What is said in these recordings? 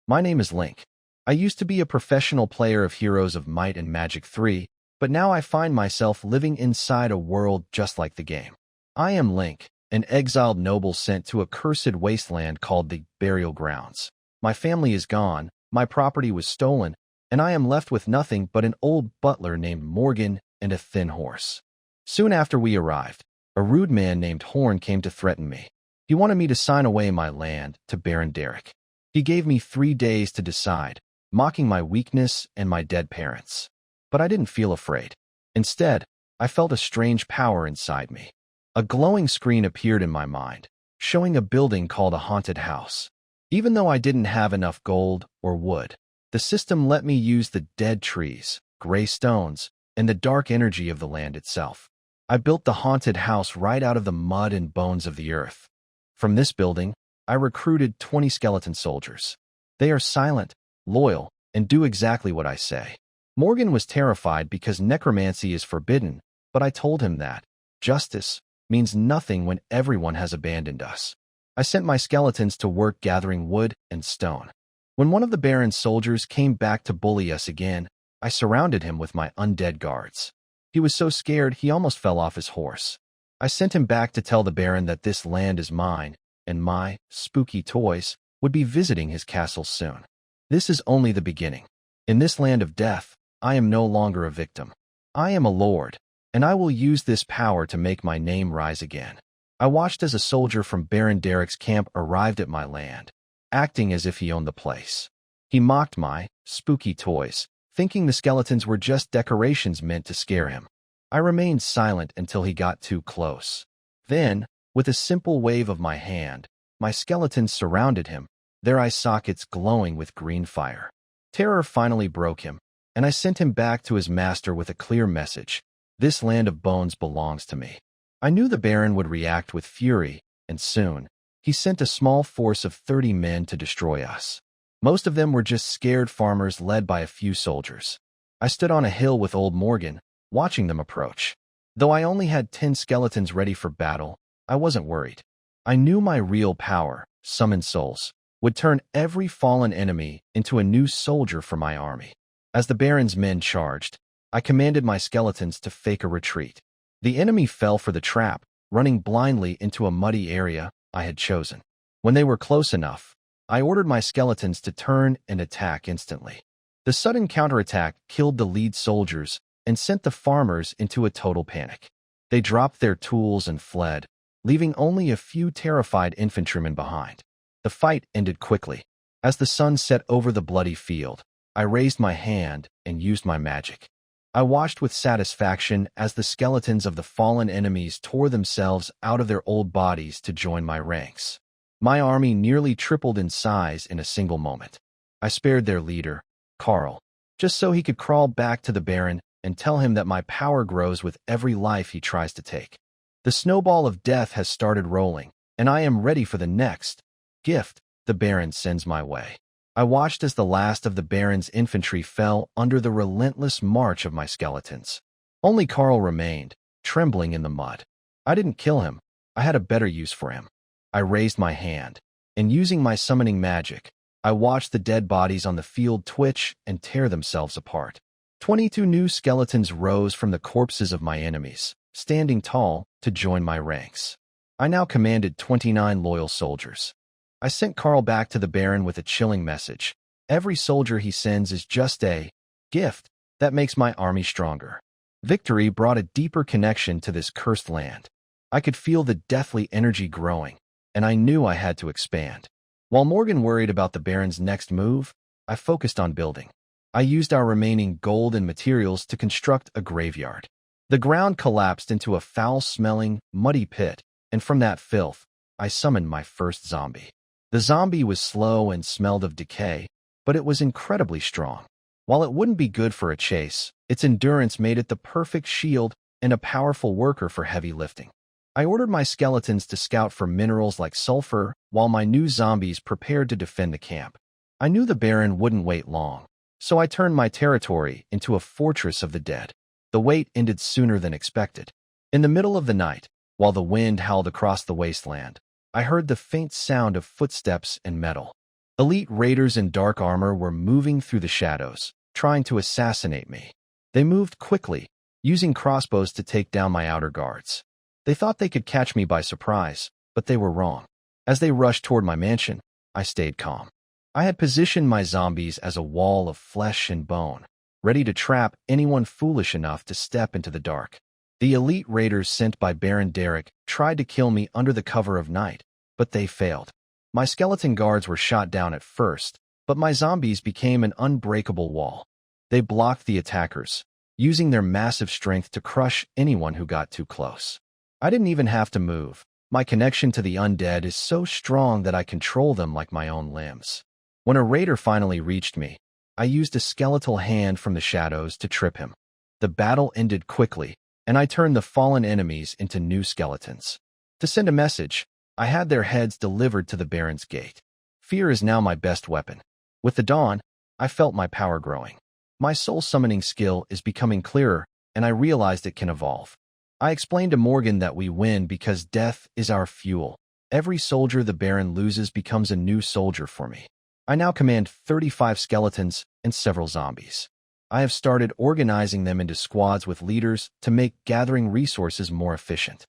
My name is Link. I used to be a professional player of Heroes of Might and Magic 3, but now I find myself living inside a world just like the game. I am Link, an exiled noble sent to a cursed wasteland called the Burial Grounds. My family is gone, my property was stolen, and I am left with nothing but an old butler named Morgan and a thin horse. Soon after we arrived, a rude man named Horn came to threaten me. He wanted me to sign away my land to Baron Derek. He gave me 3 days to decide, mocking my weakness and my dead parents. But I didn't feel afraid. Instead, I felt a strange power inside me. A glowing screen appeared in my mind, showing a building called a haunted house. Even though I didn't have enough gold or wood, the system let me use the dead trees, gray stones, and the dark energy of the land itself. I built the haunted house right out of the mud and bones of the earth. From this building, I recruited 20 skeleton soldiers. They are silent, loyal, and do exactly what I say. Morgan was terrified because necromancy is forbidden, but I told him that justice means nothing when everyone has abandoned us. I sent my skeletons to work gathering wood and stone. When one of the Baron's soldiers came back to bully us again, I surrounded him with my undead guards. He was so scared he almost fell off his horse. I sent him back to tell the Baron that this land is mine, and my spooky toys would be visiting his castle soon. This is only the beginning. In this land of death, I am no longer a victim. I am a lord, and I will use this power to make my name rise again. I watched as a soldier from Baron Derek's camp arrived at my land, acting as if he owned the place. He mocked my spooky toys, thinking the skeletons were just decorations meant to scare him. I remained silent until he got too close. Then, with a simple wave of my hand, my skeletons surrounded him, their eye sockets glowing with green fire. Terror finally broke him, and I sent him back to his master with a clear message. This land of bones belongs to me. I knew the Baron would react with fury, and soon, he sent a small force of 30 men to destroy us. Most of them were just scared farmers led by a few soldiers. I stood on a hill with old Morgan, watching them approach. Though I only had 10 skeletons ready for battle, I wasn't worried. I knew my real power, summoned souls, would turn every fallen enemy into a new soldier for my army. As the Baron's men charged, I commanded my skeletons to fake a retreat. The enemy fell for the trap, running blindly into a muddy area I had chosen. When they were close enough, I ordered my skeletons to turn and attack instantly. The sudden counterattack killed the lead soldiers and sent the farmers into a total panic. They dropped their tools and fled, leaving only a few terrified infantrymen behind. The fight ended quickly. As the sun set over the bloody field, I raised my hand and used my magic. I watched with satisfaction as the skeletons of the fallen enemies tore themselves out of their old bodies to join my ranks. My army nearly tripled in size in a single moment. I spared their leader, Carl, just so he could crawl back to the Baron and tell him that my power grows with every life he tries to take. The snowball of death has started rolling, and I am ready for the next gift the Baron sends my way. I watched as the last of the Baron's infantry fell under the relentless march of my skeletons. Only Carl remained, trembling in the mud. I didn't kill him. I had a better use for him. I raised my hand, and using my summoning magic, I watched the dead bodies on the field twitch and tear themselves apart. 22 new skeletons rose from the corpses of my enemies, standing tall to join my ranks. I now commanded 29 loyal soldiers. I sent Carl back to the Baron with a chilling message. Every soldier he sends is just a gift that makes my army stronger. Victory brought a deeper connection to this cursed land. I could feel the deathly energy growing, and I knew I had to expand. While Morgan worried about the Baron's next move, I focused on building. I used our remaining gold and materials to construct a graveyard. The ground collapsed into a foul-smelling, muddy pit, and from that filth, I summoned my first zombie. The zombie was slow and smelled of decay, but it was incredibly strong. While it wouldn't be good for a chase, its endurance made it the perfect shield and a powerful worker for heavy lifting. I ordered my skeletons to scout for minerals like sulfur, while my new zombies prepared to defend the camp. I knew the Baron wouldn't wait long, so I turned my territory into a fortress of the dead. The wait ended sooner than expected. In the middle of the night, while the wind howled across the wasteland, I heard the faint sound of footsteps and metal. Elite raiders in dark armor were moving through the shadows, trying to assassinate me. They moved quickly, using crossbows to take down my outer guards. They thought they could catch me by surprise, but they were wrong. As they rushed toward my mansion, I stayed calm. I had positioned my zombies as a wall of flesh and bone, ready to trap anyone foolish enough to step into the dark. The elite raiders sent by Baron Derek tried to kill me under the cover of night, but they failed. My skeleton guards were shot down at first, but my zombies became an unbreakable wall. They blocked the attackers, using their massive strength to crush anyone who got too close. I didn't even have to move. My connection to the undead is so strong that I control them like my own limbs. When a raider finally reached me, I used a skeletal hand from the shadows to trip him. The battle ended quickly, and I turned the fallen enemies into new skeletons. To send a message, I had their heads delivered to the Baron's gate. Fear is now my best weapon. With the dawn, I felt my power growing. My soul summoning skill is becoming clearer, and I realized it can evolve. I explained to Morgan that we win because death is our fuel. Every soldier the Baron loses becomes a new soldier for me. I now command 35 skeletons and several zombies. I have started organizing them into squads with leaders to make gathering resources more efficient.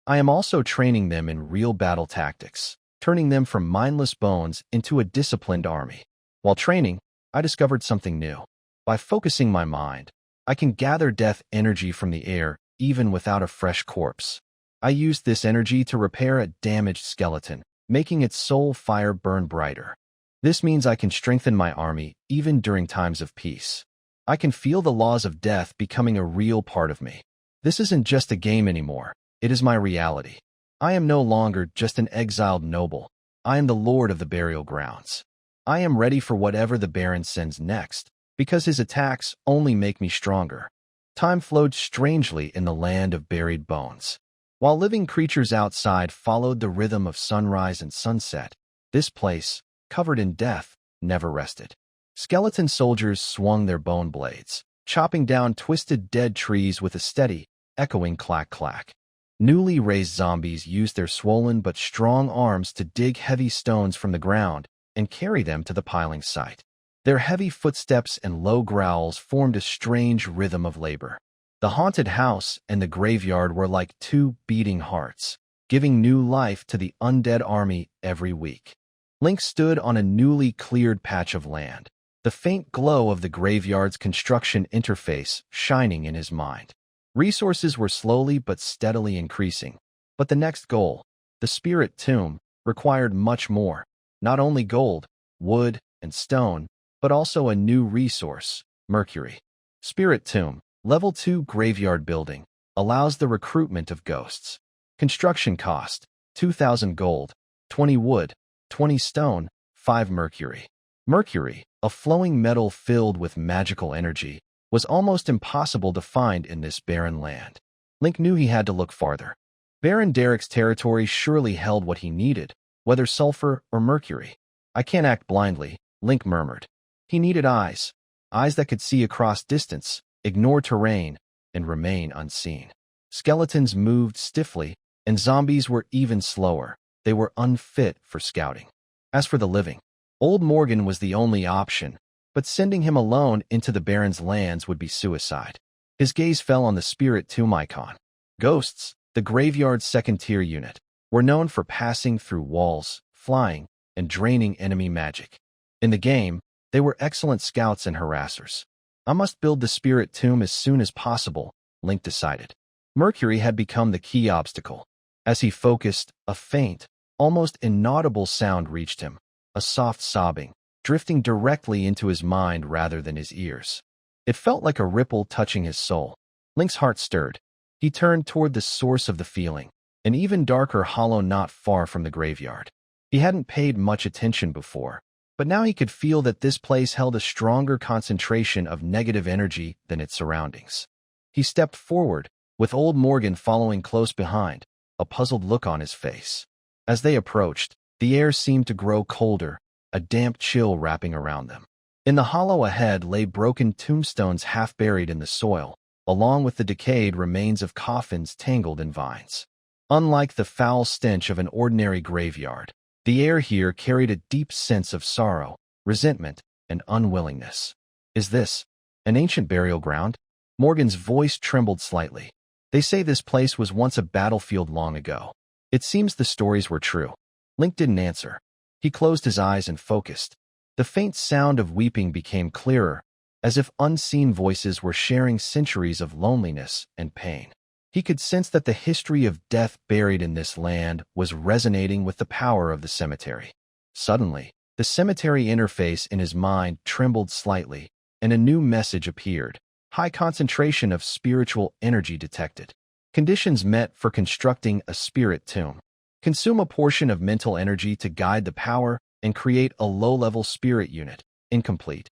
I am also training them in real battle tactics, turning them from mindless bones into a disciplined army. While training, I discovered something new. By focusing my mind, I can gather death energy from the air even without a fresh corpse. I used this energy to repair a damaged skeleton, making its soul fire burn brighter. This means I can strengthen my army even during times of peace. I can feel the laws of death becoming a real part of me. This isn't just a game anymore. It is my reality. I am no longer just an exiled noble. I am the lord of the burial grounds. I am ready for whatever the Baron sends next, because his attacks only make me stronger. Time flowed strangely in the land of buried bones. While living creatures outside followed the rhythm of sunrise and sunset, this place, covered in death, never rested. Skeleton soldiers swung their bone blades, chopping down twisted dead trees with a steady, echoing clack-clack. Newly raised zombies used their swollen but strong arms to dig heavy stones from the ground and carry them to the piling site. Their heavy footsteps and low growls formed a strange rhythm of labor. The haunted house and the graveyard were like two beating hearts, giving new life to the undead army every week. Link stood on a newly cleared patch of land, the faint glow of the graveyard's construction interface shining in his mind. Resources were slowly but steadily increasing, but the next goal, the spirit tomb, required much more. Not only gold, wood, and stone, but also a new resource, mercury. Spirit tomb, level 2 graveyard building, allows the recruitment of ghosts. Construction cost, 2,000 gold, 20 wood, 20 stone, 5 mercury. Mercury, a flowing metal filled with magical energy, was almost impossible to find in this barren land. Link knew he had to look farther. Baron Derek's territory surely held what he needed, whether sulfur or mercury. I can't act blindly, Link murmured. He needed eyes that could see across distance, ignore terrain, and remain unseen. Skeletons moved stiffly, and zombies were even slower. They were unfit for scouting. As for the living, old Morgan was the only option, but sending him alone into the Baron's lands would be suicide. His gaze fell on the spirit tomb icon. Ghosts, the graveyard's second-tier unit, were known for passing through walls, flying, and draining enemy magic. In the game, they were excellent scouts and harassers. I must build the spirit tomb as soon as possible, Link decided. Mercury had become the key obstacle. As he focused, a faint, almost inaudible sound reached him, a soft sobbing, drifting directly into his mind rather than his ears. It felt like a ripple touching his soul. Link's heart stirred. He turned toward the source of the feeling, an even darker hollow not far from the graveyard. He hadn't paid much attention before, but now he could feel that this place held a stronger concentration of negative energy than its surroundings. He stepped forward, with old Morgan following close behind, a puzzled look on his face. As they approached, the air seemed to grow colder, a damp chill wrapping around them. In the hollow ahead lay broken tombstones half buried in the soil, along with the decayed remains of coffins tangled in vines. Unlike the foul stench of an ordinary graveyard, The air here carried a deep sense of sorrow, resentment, and unwillingness. Is this an ancient burial ground? Morgan's voice trembled slightly. They say this place was once a battlefield long ago. It seems the stories were true. Link didn't answer. He closed his eyes and focused. The faint sound of weeping became clearer, as if unseen voices were sharing centuries of loneliness and pain. He could sense that the history of death buried in this land was resonating with the power of the cemetery. Suddenly, the cemetery interface in his mind trembled slightly, and a new message appeared. High concentration of spiritual energy detected. Conditions met for constructing a spirit tomb. Consume a portion of mental energy to guide the power and create a low-level spirit unit. Incomplete.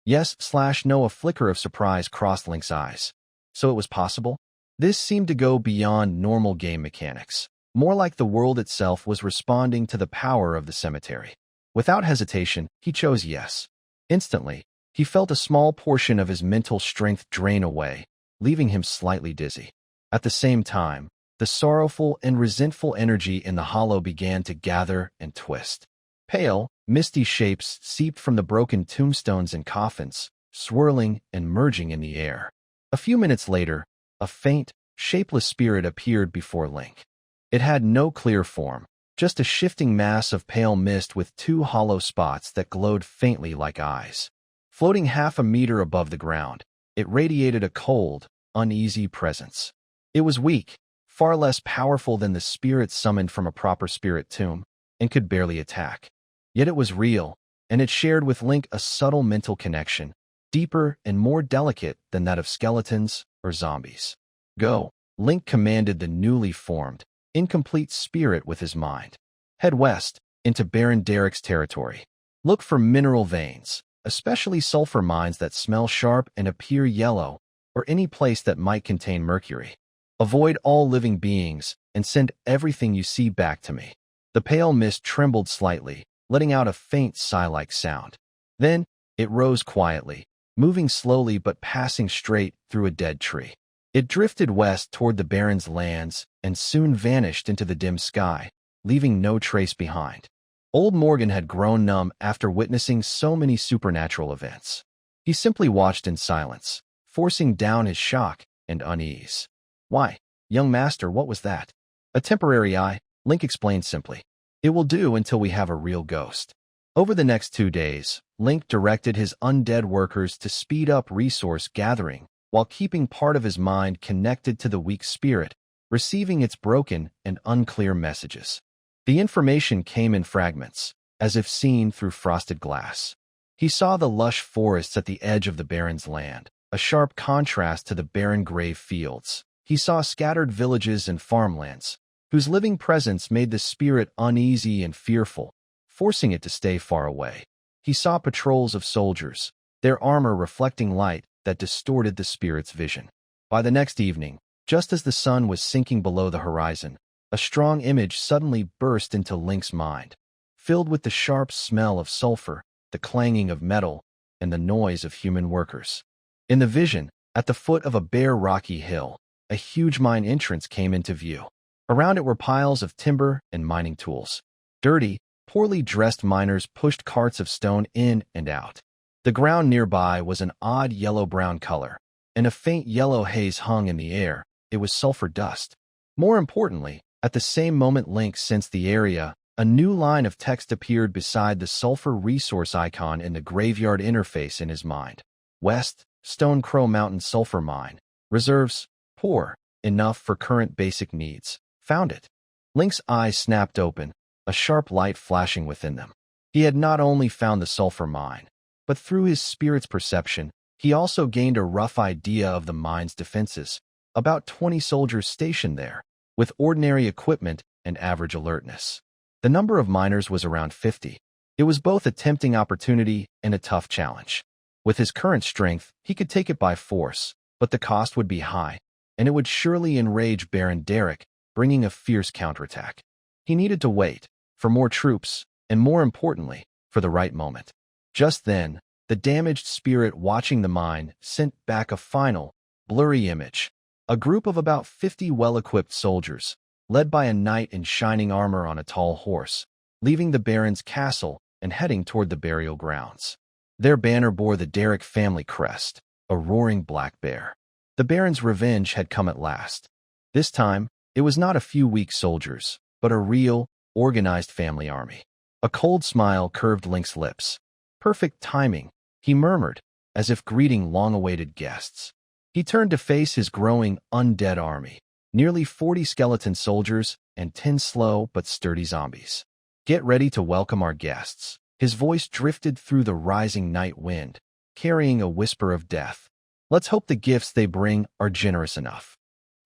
Yes/no. A flicker of surprise crossed Link's eyes. So it was possible? This seemed to go beyond normal game mechanics. More like the world itself was responding to the power of the cemetery. Without hesitation, he chose yes. Instantly, he felt a small portion of his mental strength drain away, leaving him slightly dizzy. At the same time, the sorrowful and resentful energy in the hollow began to gather and twist. Pale, misty shapes seeped from the broken tombstones and coffins, swirling and merging in the air. A few minutes later, a faint, shapeless spirit appeared before Link. It had no clear form, just a shifting mass of pale mist with two hollow spots that glowed faintly like eyes. Floating half a meter above the ground, it radiated a cold, uneasy presence. It was weak, far less powerful than the spirit summoned from a proper spirit tomb, and could barely attack. Yet it was real, and it shared with Link a subtle mental connection, deeper and more delicate than that of skeletons or zombies. Go, Link commanded the newly formed, incomplete spirit with his mind. Head west, into Baron Derek's territory. Look for mineral veins, especially sulfur mines that smell sharp and appear yellow, or any place that might contain mercury. Avoid all living beings, and send everything you see back to me. The pale mist trembled slightly, letting out a faint sigh-like sound. Then, it rose quietly, moving slowly but passing straight through a dead tree. It drifted west toward the Baron's lands and soon vanished into the dim sky, leaving no trace behind. Old Morgan had grown numb after witnessing so many supernatural events. He simply watched in silence, forcing down his shock and unease. Why, young master, what was that? A temporary eye, Link explained simply. It will do until we have a real ghost. Over the next 2 days, Link directed his undead workers to speed up resource gathering while keeping part of his mind connected to the weak spirit, receiving its broken and unclear messages. The information came in fragments, as if seen through frosted glass. He saw the lush forests at the edge of the Baron's land, a sharp contrast to the barren grave fields. He saw scattered villages and farmlands, whose living presence made the spirit uneasy and fearful, forcing it to stay far away. He saw patrols of soldiers, their armor reflecting light that distorted the spirit's vision. By the next evening, just as the sun was sinking below the horizon, a strong image suddenly burst into Link's mind, filled with the sharp smell of sulfur, the clanging of metal, and the noise of human workers. In the vision, at the foot of a bare rocky hill, a huge mine entrance came into view. Around it were piles of timber and mining tools. Dirty, poorly dressed miners pushed carts of stone in and out. The ground nearby was an odd yellow-brown color, and a faint yellow haze hung in the air. It was sulfur dust. More importantly, at the same moment Link sensed the area, a new line of text appeared beside the sulfur resource icon in the graveyard interface in his mind. West, Stone Crow Mountain Sulfur Mine. Reserves, poor, enough for current basic needs. Found it. Link's eyes snapped open, a sharp light flashing within them. He had not only found the sulfur mine, but through his spirit's perception, he also gained a rough idea of the mine's defenses. About 20 soldiers stationed there, with ordinary equipment and average alertness. The number of miners was around 50. It was both a tempting opportunity and a tough challenge. With his current strength, he could take it by force, but the cost would be high, and it would surely enrage Baron Derek, bringing a fierce counterattack. He needed to wait, for more troops, and more importantly, for the right moment. Just then, the damaged spirit watching the mine sent back a final, blurry image. A group of about 50 well-equipped soldiers, led by a knight in shining armor on a tall horse, leaving the Baron's castle and heading toward the burial grounds. Their banner bore the Derrick family crest, a roaring black bear. The Baron's revenge had come at last. This time, it was not a few weak soldiers, but a real, organized family army. A cold smile curved Link's lips. Perfect timing, he murmured, as if greeting long-awaited guests. He turned to face his growing undead army, nearly 40 skeleton soldiers and 10 slow but sturdy zombies. Get ready to welcome our guests. His voice drifted through the rising night wind, carrying a whisper of death. Let's hope the gifts they bring are generous enough.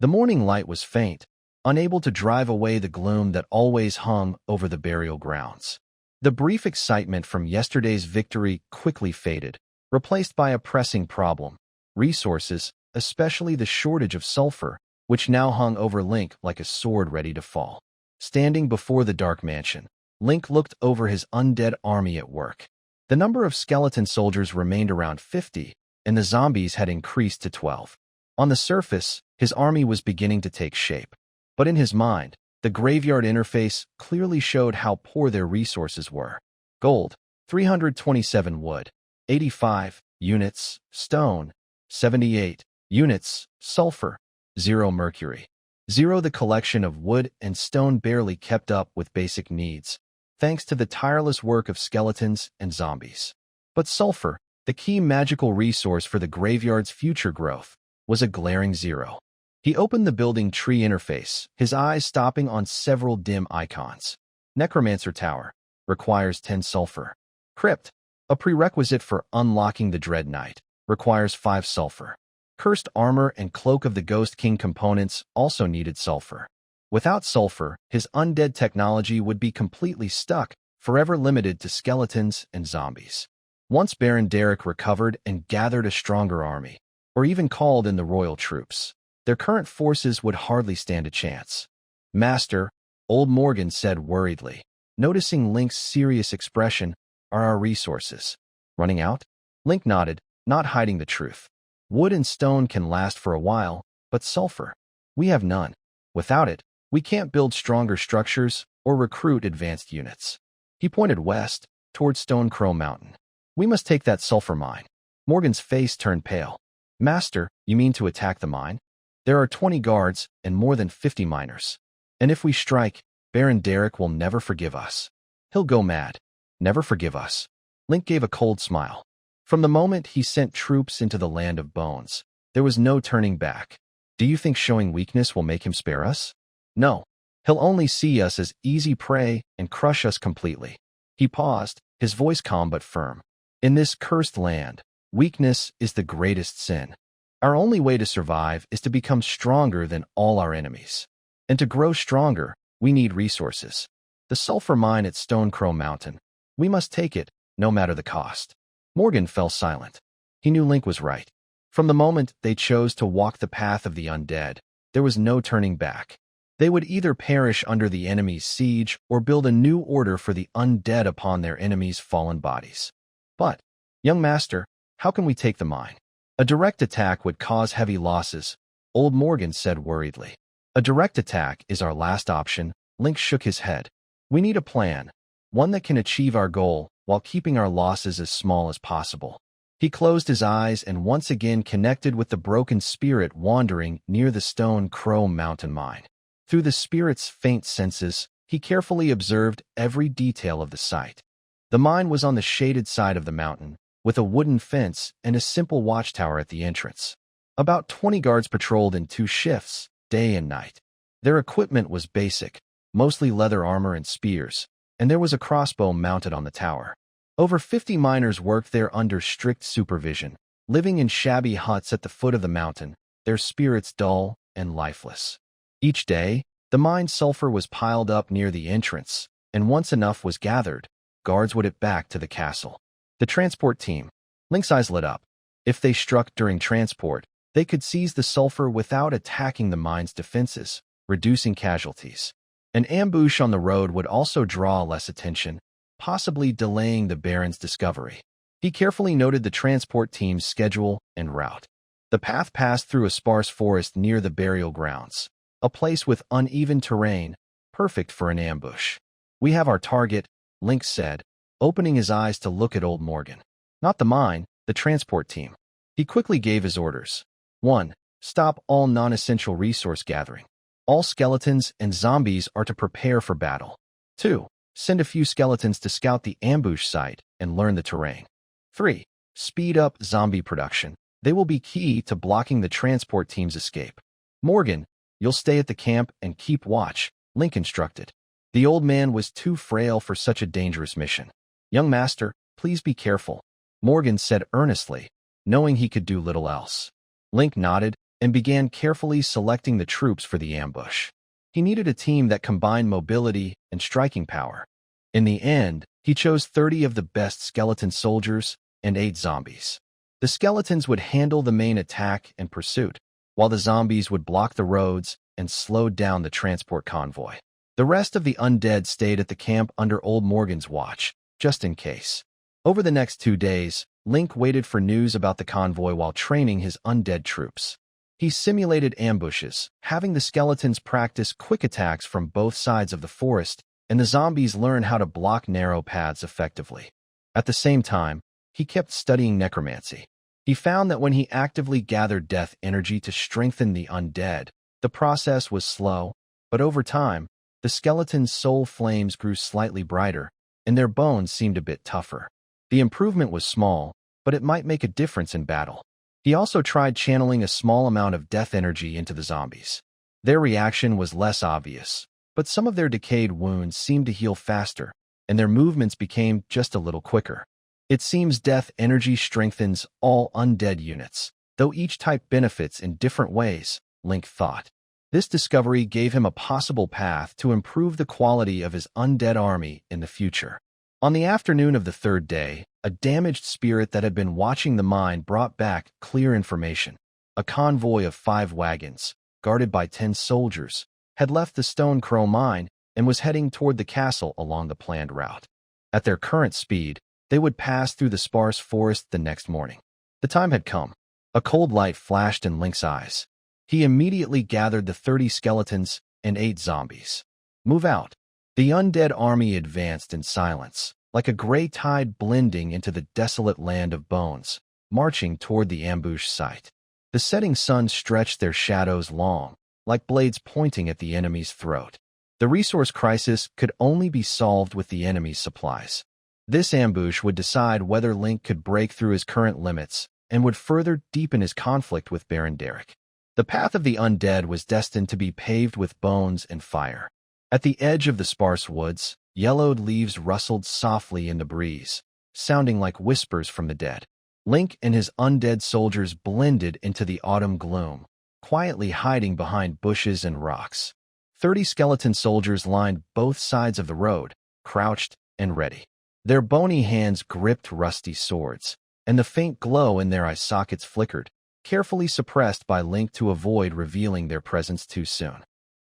The morning light was faint, unable to drive away the gloom that always hung over the burial grounds. The brief excitement from yesterday's victory quickly faded, replaced by a pressing problem: resources, especially the shortage of sulfur, which now hung over Link like a sword ready to fall. Standing before the dark mansion, Link looked over his undead army at work. The number of skeleton soldiers remained around 50, and the zombies had increased to 12. On the surface, his army was beginning to take shape. But in his mind, the graveyard interface clearly showed how poor their resources were. Gold, 327 wood, 85 units, stone, 78 units, sulfur, 0 mercury. 0 The collection of wood and stone barely kept up with basic needs, thanks to the tireless work of skeletons and zombies. But sulfur, the key magical resource for the graveyard's future growth, was a glaring 0. He opened the building tree interface, his eyes stopping on several dim icons. Necromancer Tower, requires 10 sulfur. Crypt, a prerequisite for unlocking the Dread Knight, requires 5 sulfur. Cursed Armor and Cloak of the Ghost King components also needed sulfur. Without sulfur, his undead technology would be completely stuck, forever limited to skeletons and zombies. Once Baron Derrick recovered and gathered a stronger army, or even called in the royal troops, their current forces would hardly stand a chance. Master, old Morgan said worriedly, noticing Link's serious expression, are our resources running out? Link nodded, not hiding the truth. Wood and stone can last for a while, but sulfur, we have none. Without it, we can't build stronger structures or recruit advanced units. He pointed west, toward Stone Crow Mountain. We must take that sulfur mine. Morgan's face turned pale. Master, you mean to attack the mine? There are 20 guards and more than 50 miners. And if we strike, Baron Derrick will never forgive us. He'll go mad. Never forgive us. Link gave a cold smile. From the moment he sent troops into the Land of Bones, there was no turning back. Do you think showing weakness will make him spare us? No. He'll only see us as easy prey and crush us completely. He paused, his voice calm but firm. In this cursed land, weakness is the greatest sin. Our only way to survive is to become stronger than all our enemies. And to grow stronger, we need resources. The sulfur mine at Stone Crow Mountain. We must take it, no matter the cost. Morgan fell silent. He knew Link was right. From the moment they chose to walk the path of the undead, there was no turning back. They would either perish under the enemy's siege or build a new order for the undead upon their enemies' fallen bodies. But, young master, how can we take the mine? A direct attack would cause heavy losses, old Morgan said worriedly. A direct attack is our last option. Link shook his head. We need a plan, one that can achieve our goal while keeping our losses as small as possible. He closed his eyes and once again connected with the broken spirit wandering near the Stone Crow Mountain mine. Through the spirit's faint senses, he carefully observed every detail of the site. The mine was on the shaded side of the mountain, with a wooden fence and a simple watchtower at the entrance. About 20 guards patrolled in 2 shifts, day and night. Their equipment was basic, mostly leather armor and spears, and there was a crossbow mounted on the tower. Over 50 miners worked there under strict supervision, living in shabby huts at the foot of the mountain, their spirits dull and lifeless. Each day, the mined sulfur was piled up near the entrance, and once enough was gathered, guards would it back to the castle. The transport team. Link's eyes lit up. If they struck during transport, they could seize the sulfur without attacking the mine's defenses, reducing casualties. An ambush on the road would also draw less attention, possibly delaying the Baron's discovery. He carefully noted the transport team's schedule and route. The path passed through a sparse forest near the burial grounds, a place with uneven terrain, perfect for an ambush. We have our target, Link said, opening his eyes to look at old Morgan. Not the mine, the transport team. He quickly gave his orders. 1. Stop all non-essential resource gathering. All skeletons and zombies are to prepare for battle. 2. Send a few skeletons to scout the ambush site and learn the terrain. 3. Speed up zombie production. They will be key to blocking the transport team's escape. Morgan, you'll stay at the camp and keep watch, Link instructed. The old man was too frail for such a dangerous mission. Young master, please be careful, Morgan said earnestly, knowing he could do little else. Link nodded and began carefully selecting the troops for the ambush. He needed a team that combined mobility and striking power. In the end, he chose 30 of the best skeleton soldiers and 8 zombies. The skeletons would handle the main attack and pursuit, while the zombies would block the roads and slow down the transport convoy. The rest of the undead stayed at the camp under old Morgan's watch, just in case. Over the next 2 days, Link waited for news about the convoy while training his undead troops. He simulated ambushes, having the skeletons practice quick attacks from both sides of the forest, and the zombies learn how to block narrow paths effectively. At the same time, he kept studying necromancy. He found that when he actively gathered death energy to strengthen the undead, the process was slow, but over time, the skeleton's soul flames grew slightly brighter, and their bones seemed a bit tougher. The improvement was small, but it might make a difference in battle. He also tried channeling a small amount of death energy into the zombies. Their reaction was less obvious, but some of their decayed wounds seemed to heal faster, and their movements became just a little quicker. It seems death energy strengthens all undead units, though each type benefits in different ways, Link thought. This discovery gave him a possible path to improve the quality of his undead army in the future. On the afternoon of the 3rd day, a damaged spirit that had been watching the mine brought back clear information. A convoy of 5 wagons, guarded by 10 soldiers, had left the Stone Crow mine and was heading toward the castle along the planned route. At their current speed, they would pass through the sparse forest the next morning. The time had come. A cold light flashed in Link's eyes. He immediately gathered the 30 skeletons and 8 zombies. Move out. The undead army advanced in silence, like a gray tide blending into the desolate land of bones, marching toward the ambush site. The setting sun stretched their shadows long, like blades pointing at the enemy's throat. The resource crisis could only be solved with the enemy's supplies. This ambush would decide whether Link could break through his current limits and would further deepen his conflict with Baron Derek. The path of the undead was destined to be paved with bones and fire. At the edge of the sparse woods, yellowed leaves rustled softly in the breeze, sounding like whispers from the dead. Link and his undead soldiers blended into the autumn gloom, quietly hiding behind bushes and rocks. 30 skeleton soldiers lined both sides of the road, crouched and ready. Their bony hands gripped rusty swords, and the faint glow in their eye sockets flickered, carefully suppressed by Link to avoid revealing their presence too soon.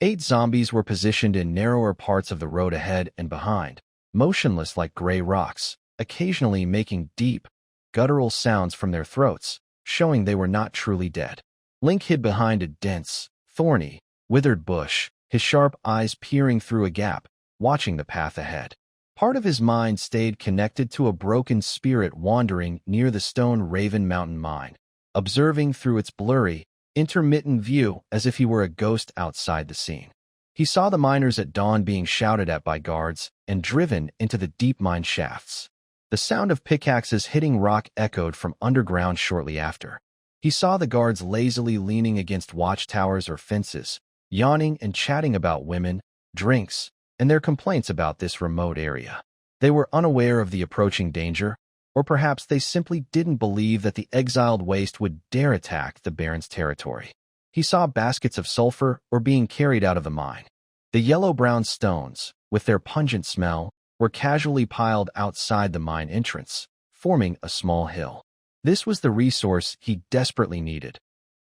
8 zombies were positioned in narrower parts of the road ahead and behind, motionless like gray rocks, occasionally making deep, guttural sounds from their throats, showing they were not truly dead. Link hid behind a dense, thorny, withered bush, his sharp eyes peering through a gap, watching the path ahead. Part of his mind stayed connected to a broken spirit wandering near the Stone Raven Mountain mine, observing through its blurry, intermittent view as if he were a ghost outside the scene. He saw the miners at dawn being shouted at by guards and driven into the deep mine shafts. The sound of pickaxes hitting rock echoed from underground shortly after. He saw the guards lazily leaning against watchtowers or fences, yawning and chatting about women, drinks, and their complaints about this remote area. They were unaware of the approaching danger, or perhaps they simply didn't believe that the exiled waste would dare attack the Baron's territory. He saw baskets of sulfur were being carried out of the mine. The yellow-brown stones, with their pungent smell, were casually piled outside the mine entrance, forming a small hill. This was the resource he desperately needed,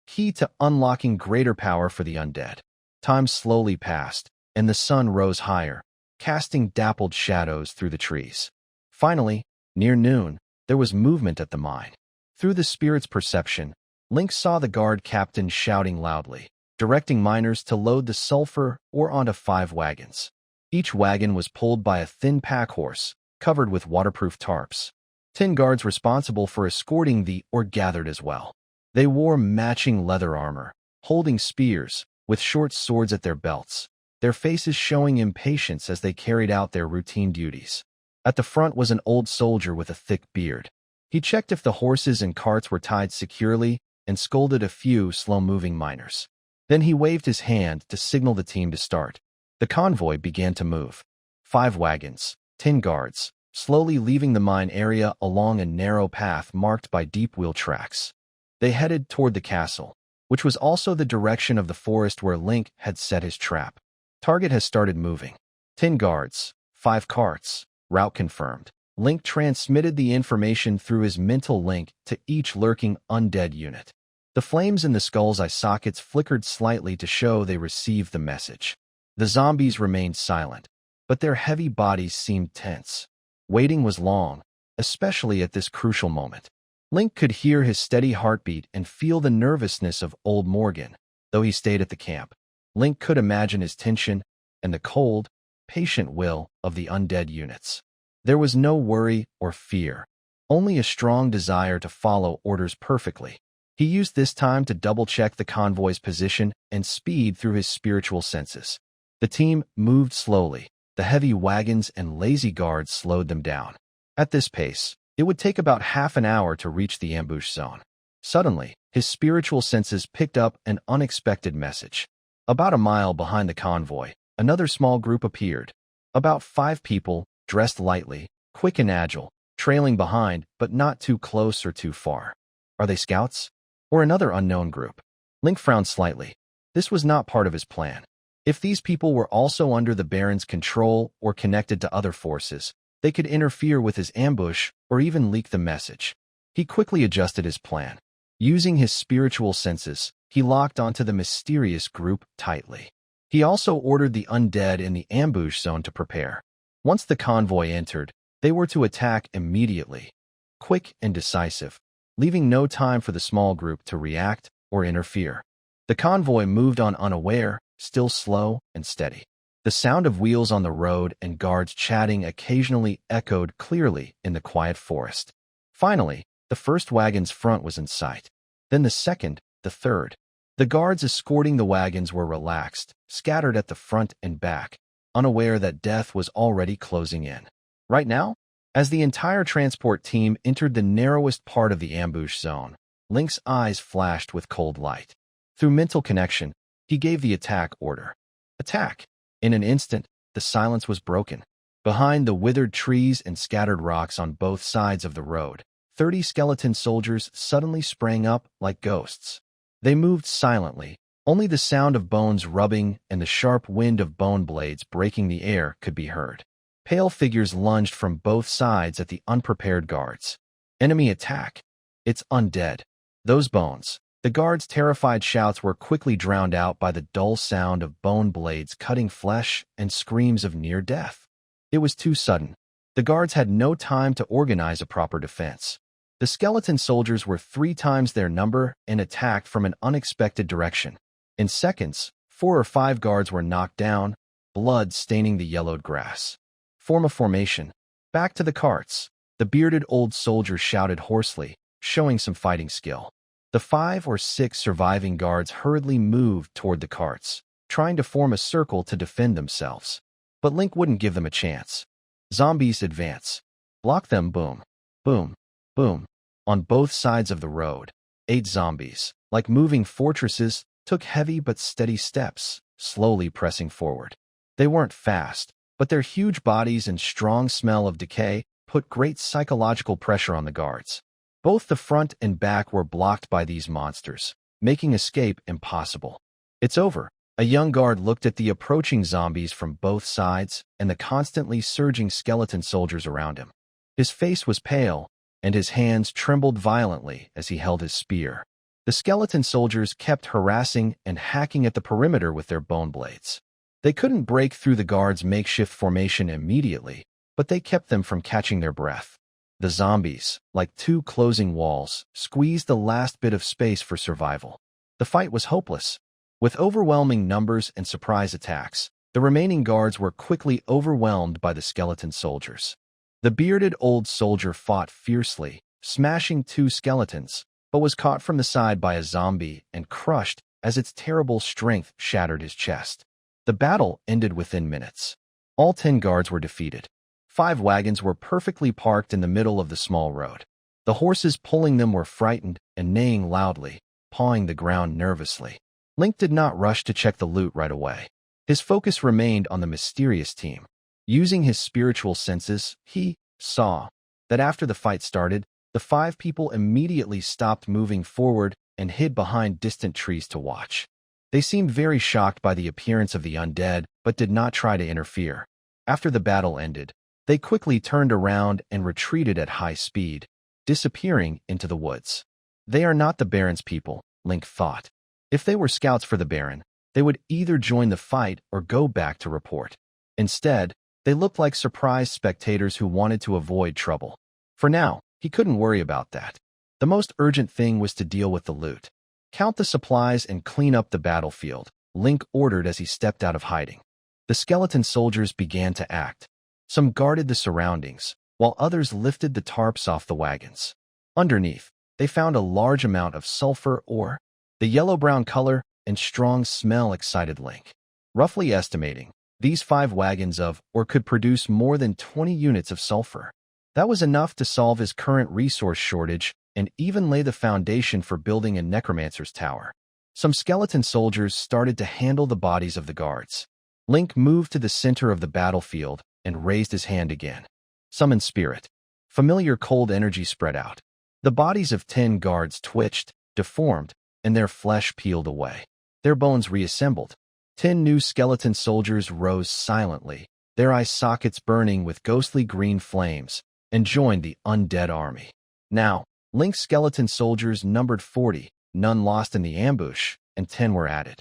key to unlocking greater power for the undead. Time slowly passed, and the sun rose higher, casting dappled shadows through the trees. Finally, near noon, there was movement at the mine. Through the spirit's perception, Link saw the guard captain shouting loudly, directing miners to load the sulfur ore onto 5 wagons. Each wagon was pulled by a thin pack horse, covered with waterproof tarps. 10 guards responsible for escorting the or gathered as well. They wore matching leather armor, holding spears, with short swords at their belts, their faces showing impatience as they carried out their routine duties. At the front was an old soldier with a thick beard. He checked if the horses and carts were tied securely and scolded a few slow-moving miners. Then he waved his hand to signal the team to start. The convoy began to move. 5 wagons, 10 guards, slowly leaving the mine area along a narrow path marked by deep wheel tracks. They headed toward the castle, which was also the direction of the forest where Link had set his trap. Target has started moving. 10 guards, 5 carts, route confirmed. Link transmitted the information through his mental link to each lurking undead unit. The flames in the skull's eye sockets flickered slightly to show they received the message. The zombies remained silent, but their heavy bodies seemed tense. Waiting was long, especially at this crucial moment. Link could hear his steady heartbeat and feel the nervousness of old Morgan, though he stayed at the camp. Link could imagine his tension and the cold, patient will of the undead units. There was no worry or fear, only a strong desire to follow orders perfectly. He used this time to double-check the convoy's position and speed through his spiritual senses. The team moved slowly. The heavy wagons and lazy guards slowed them down. At this pace, it would take about half an hour to reach the ambush zone. Suddenly, his spiritual senses picked up an unexpected message. About a mile behind the convoy, another small group appeared. About 5 people, dressed lightly, quick and agile, trailing behind but not too close or too far. Are they scouts? Or another unknown group? Link frowned slightly. This was not part of his plan. If these people were also under the Baron's control or connected to other forces, they could interfere with his ambush or even leak the message. He quickly adjusted his plan. Using his spiritual senses, he locked onto the mysterious group tightly. He also ordered the undead in the ambush zone to prepare. Once the convoy entered, they were to attack immediately, quick and decisive, leaving no time for the small group to react or interfere. The convoy moved on unaware, still slow and steady. The sound of wheels on the road and guards chatting occasionally echoed clearly in the quiet forest. Finally, the first wagon's front was in sight. Then the second, the third. The guards escorting the wagons were relaxed, scattered at the front and back, unaware that death was already closing in. Right now, as the entire transport team entered the narrowest part of the ambush zone, Link's eyes flashed with cold light. Through mental connection, he gave the attack order. Attack! In an instant, the silence was broken. Behind the withered trees and scattered rocks on both sides of the road, 30 skeleton soldiers suddenly sprang up like ghosts. They moved silently. Only the sound of bones rubbing and the sharp wind of bone blades breaking the air could be heard. Pale figures lunged from both sides at the unprepared guards. Enemy attack! It's undead. Those bones. The guards' terrified shouts were quickly drowned out by the dull sound of bone blades cutting flesh and screams of near death. It was too sudden. The guards had no time to organize a proper defense. The skeleton soldiers were 3 times their number and attacked from an unexpected direction. In seconds, 4 or 5 guards were knocked down, blood staining the yellowed grass. Form a formation. Back to the carts. The bearded old soldier shouted hoarsely, showing some fighting skill. The 5 or 6 surviving guards hurriedly moved toward the carts, trying to form a circle to defend themselves. But Link wouldn't give them a chance. Zombies advance. Block them, boom, boom, boom. On both sides of the road, 8 zombies, like moving fortresses, took heavy but steady steps, slowly pressing forward. They weren't fast, but their huge bodies and strong smell of decay put great psychological pressure on the guards. Both the front and back were blocked by these monsters, making escape impossible. It's over. A young guard looked at the approaching zombies from both sides and the constantly surging skeleton soldiers around him. His face was pale, and his hands trembled violently as he held his spear. The skeleton soldiers kept harassing and hacking at the perimeter with their bone blades. They couldn't break through the guards' makeshift formation immediately, but they kept them from catching their breath. The zombies, like 2 closing walls, squeezed the last bit of space for survival. The fight was hopeless. With overwhelming numbers and surprise attacks, The remaining guards were quickly overwhelmed by the skeleton soldiers. The bearded old soldier fought fiercely, smashing 2 skeletons, but was caught from the side by a zombie and crushed as its terrible strength shattered his chest. The battle ended within minutes. All 10 guards were defeated. 5 wagons were perfectly parked in the middle of the small road. The horses pulling them were frightened and neighing loudly, pawing the ground nervously. Link did not rush to check the loot right away. His focus remained on the mysterious team. Using his spiritual senses, he saw that after the fight started, the 5 people immediately stopped moving forward and hid behind distant trees to watch. They seemed very shocked by the appearance of the undead, but did not try to interfere. After the battle ended, they quickly turned around and retreated at high speed, disappearing into the woods. They are not the Baron's people, Link thought. If they were scouts for the Baron, they would either join the fight or go back to report. Instead, they looked like surprised spectators who wanted to avoid trouble. For now, he couldn't worry about that. The most urgent thing was to deal with the loot. Count the supplies and clean up the battlefield, Link ordered as he stepped out of hiding. The skeleton soldiers began to act. Some guarded the surroundings, while others lifted the tarps off the wagons. Underneath, they found a large amount of sulfur ore. The yellow-brown color and strong smell excited Link. Roughly estimating, these 5 wagons of ore could produce more than 20 units of sulfur. That was enough to solve his current resource shortage and even lay the foundation for building a necromancer's tower. Some skeleton soldiers started to handle the bodies of the guards. Link moved to the center of the battlefield and raised his hand again. Summon spirit. Familiar cold energy spread out. The bodies of 10 guards twitched, deformed, and their flesh peeled away. Their bones reassembled. 10 new skeleton soldiers rose silently, their eye sockets burning with ghostly green flames, and joined the undead army. Now, Link's skeleton soldiers numbered 40, none lost in the ambush, and 10 were added.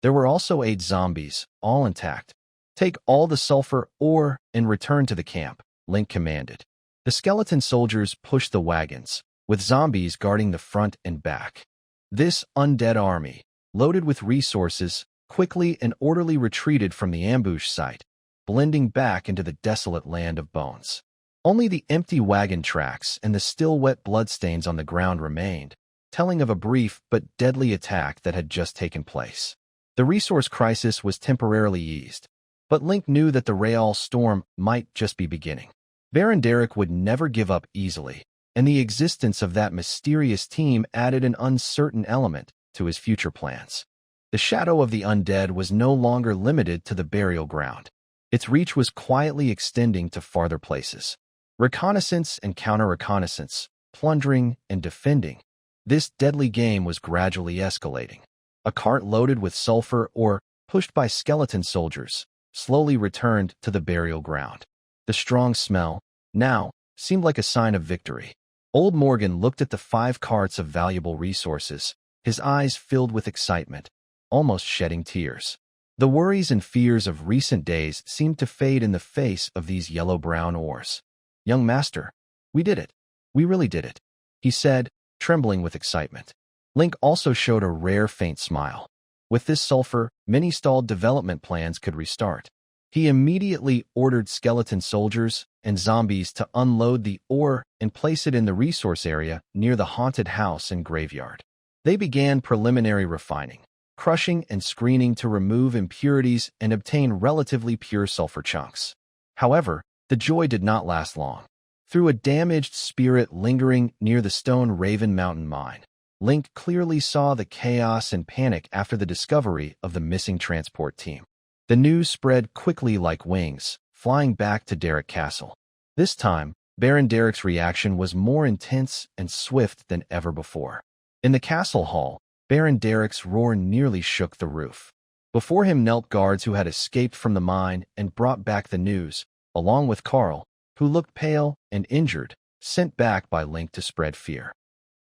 There were also 8 zombies, all intact. Take all the sulfur ore and return to the camp, Link commanded. The skeleton soldiers pushed the wagons, with zombies guarding the front and back. This undead army, loaded with resources, quickly and orderly retreated from the ambush site, blending back into the desolate land of bones. Only the empty wagon tracks and the still wet bloodstains on the ground remained, telling of a brief but deadly attack that had just taken place. The resource crisis was temporarily eased, but Link knew that the Real storm might just be beginning. Baron Derek would never give up easily, and the existence of that mysterious team added an uncertain element to his future plans. The shadow of the undead was no longer limited to the burial ground. Its reach was quietly extending to farther places. Reconnaissance and counter-reconnaissance, plundering and defending. This deadly game was gradually escalating. A cart loaded with sulfur ore, pushed by skeleton soldiers, slowly returned to the burial ground. The strong smell, now, seemed like a sign of victory. Old Morgan looked at the 5 carts of valuable resources, his eyes filled with excitement, almost shedding tears. The worries and fears of recent days seemed to fade in the face of these yellow-brown ores. "Young master, we did it. We really did it," he said, trembling with excitement. Link also showed a rare faint smile. With this sulfur, many stalled development plans could restart. He immediately ordered skeleton soldiers and zombies to unload the ore and place it in the resource area near the haunted house and graveyard. They began preliminary refining, crushing and screening to remove impurities and obtain relatively pure sulfur chunks. However, the joy did not last long. Through a damaged spirit lingering near the Stone Raven Mountain mine, Link clearly saw the chaos and panic after the discovery of the missing transport team. The news spread quickly like wings, flying back to Derek Castle. This time, Baron Derek's reaction was more intense and swift than ever before. In the castle hall, Baron Derek's roar nearly shook the roof. Before him knelt guards who had escaped from the mine and brought back the news, along with Carl, who looked pale and injured, sent back by Link to spread fear.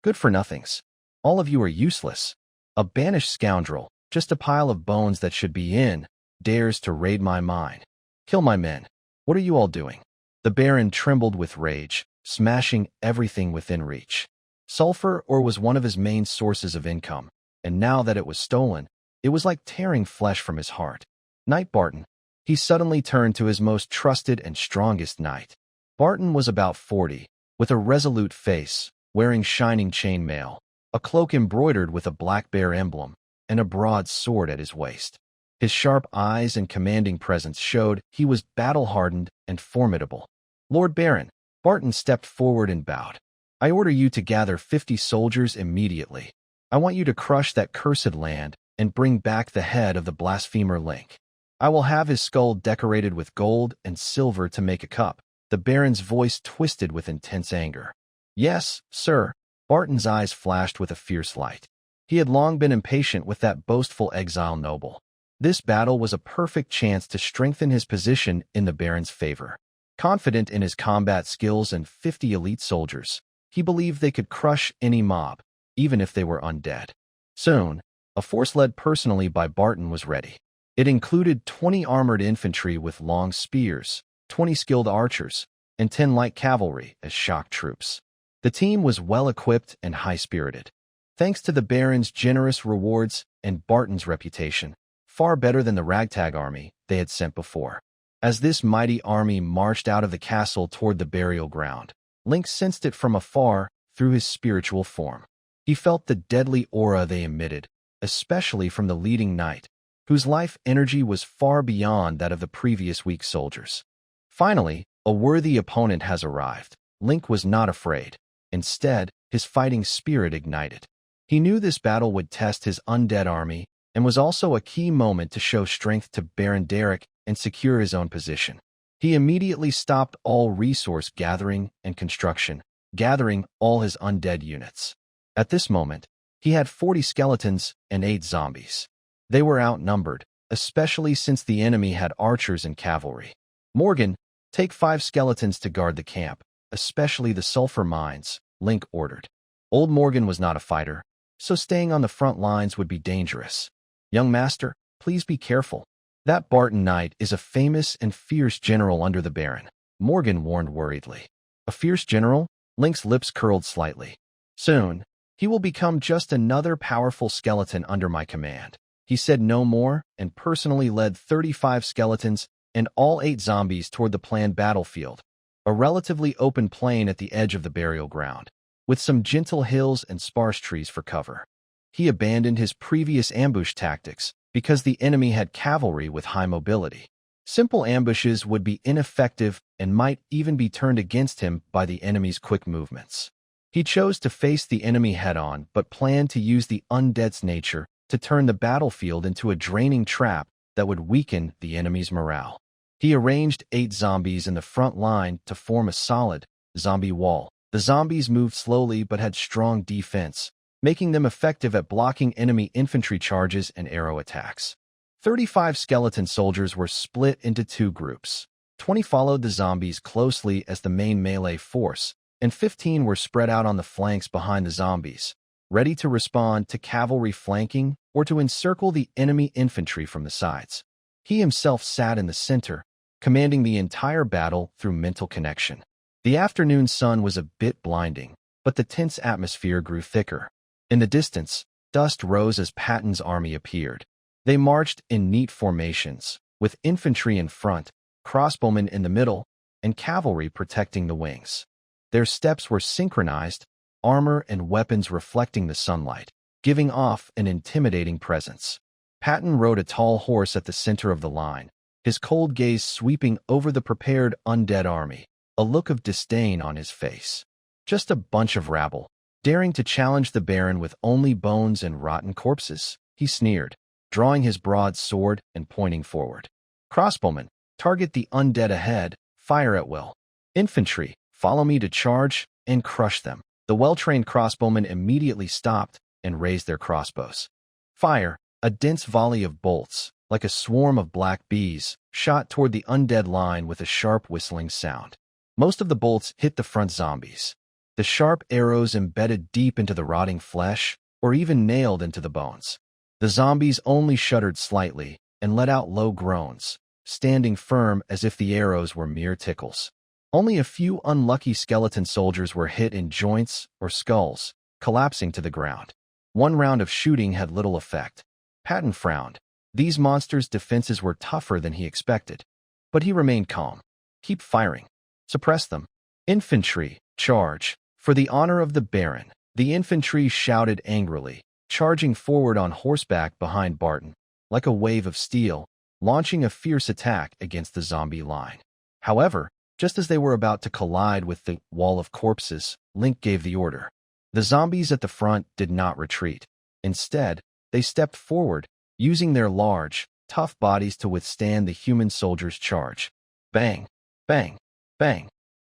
"Good-for-nothings. All of you are useless. A banished scoundrel, just a pile of bones that should be in, dares to raid my mine. Kill my men. What are you all doing?" The Baron trembled with rage, smashing everything within reach. Sulfur ore was one of his main sources of income, and now that it was stolen, it was like tearing flesh from his heart. "Knight Barton, He suddenly turned to his most trusted and strongest knight. Barton was about 40, with a resolute face, wearing shining chainmail, a cloak embroidered with a black bear emblem, and a broad sword at his waist. His sharp eyes and commanding presence showed he was battle-hardened and formidable. "Lord Baron," Barton stepped forward and bowed. "I order you to gather 50 soldiers immediately. I want you to crush that cursed land and bring back the head of the blasphemer Link. I will have his skull decorated with gold and silver to make a cup." The Baron's voice twisted with intense anger. "Yes, sir." Barton's eyes flashed with a fierce light. He had long been impatient with that boastful exile noble. This battle was a perfect chance to strengthen his position in the Baron's favor. Confident in his combat skills and 50 elite soldiers, he believed they could crush any mob, even if they were undead. Soon, a force led personally by Barton was ready. It included 20 armored infantry with long spears, 20 skilled archers, and 10 light cavalry as shock troops. The team was well-equipped and high-spirited. Thanks to the Baron's generous rewards and Barton's reputation, far better than the ragtag army they had sent before. As this mighty army marched out of the castle toward the burial ground, Link sensed it from afar through his spiritual form. He felt the deadly aura they emitted, especially from the leading knight, whose life energy was far beyond that of the previous weak soldiers. Finally, a worthy opponent has arrived. Link was not afraid. Instead, his fighting spirit ignited. He knew this battle would test his undead army and was also a key moment to show strength to Baron Derek and secure his own position. He immediately stopped all resource gathering and construction, gathering all his undead units. At this moment, he had 40 skeletons and 8 zombies. They were outnumbered, especially since the enemy had archers and cavalry. "Morgan, take 5 skeletons to guard the camp, especially the sulfur mines," Link ordered. Old Morgan was not a fighter, so staying on the front lines would be dangerous. "Young master, please be careful. That Barton knight is a famous and fierce general under the Baron," Morgan warned worriedly. "A fierce general?" Link's lips curled slightly. "Soon, he will become just another powerful skeleton under my command." He said no more and personally led 35 skeletons and all 8 zombies toward the planned battlefield, a relatively open plain at the edge of the burial ground, with some gentle hills and sparse trees for cover. He abandoned his previous ambush tactics because the enemy had cavalry with high mobility. Simple ambushes would be ineffective and might even be turned against him by the enemy's quick movements. He chose to face the enemy head-on but planned to use the undead's nature to turn the battlefield into a draining trap that would weaken the enemy's morale. He arranged 8 zombies in the front line to form a solid zombie wall. The zombies moved slowly but had strong defense, making them effective at blocking enemy infantry charges and arrow attacks. 35 skeleton soldiers were split into 2 groups. 20 followed the zombies closely as the main melee force, and 15 were spread out on the flanks behind the zombies, ready to respond to cavalry flanking or to encircle the enemy infantry from the sides. He himself sat in the center, commanding the entire battle through mental connection. The afternoon sun was a bit blinding, but the tense atmosphere grew thicker. In the distance, dust rose as Patton's army appeared. They marched in neat formations, with infantry in front, crossbowmen in the middle, and cavalry protecting the wings. Their steps were synchronized, armor and weapons reflecting the sunlight, giving off an intimidating presence. Patton rode a tall horse at the center of the line, his cold gaze sweeping over the prepared undead army, a look of disdain on his face. Just a bunch of rabble, daring to challenge the Baron with only bones and rotten corpses, he sneered, drawing his broad sword and pointing forward. "Crossbowmen, target the undead ahead, fire at will. Infantry, follow me to charge and crush them." The well-trained crossbowmen immediately stopped and raised their crossbows. Fire, a dense volley of bolts, like a swarm of black bees, shot toward the undead line with a sharp whistling sound. Most of the bolts hit the front zombies. The sharp arrows embedded deep into the rotting flesh, or even nailed into the bones. The zombies only shuddered slightly and let out low groans, standing firm as if the arrows were mere tickles. Only a few unlucky skeleton soldiers were hit in joints or skulls, collapsing to the ground. One round of shooting had little effect. Patton frowned. These monsters' defenses were tougher than he expected. But he remained calm. Keep firing. Suppress them. Infantry, charge. For the honor of the Baron, the infantry shouted angrily, charging forward on horseback behind Barton, like a wave of steel, launching a fierce attack against the zombie line. However, just as they were about to collide with the wall of corpses, Link gave the order. The zombies at the front did not retreat. Instead, they stepped forward, using their large, tough bodies to withstand the human soldiers' charge. Bang, bang, bang.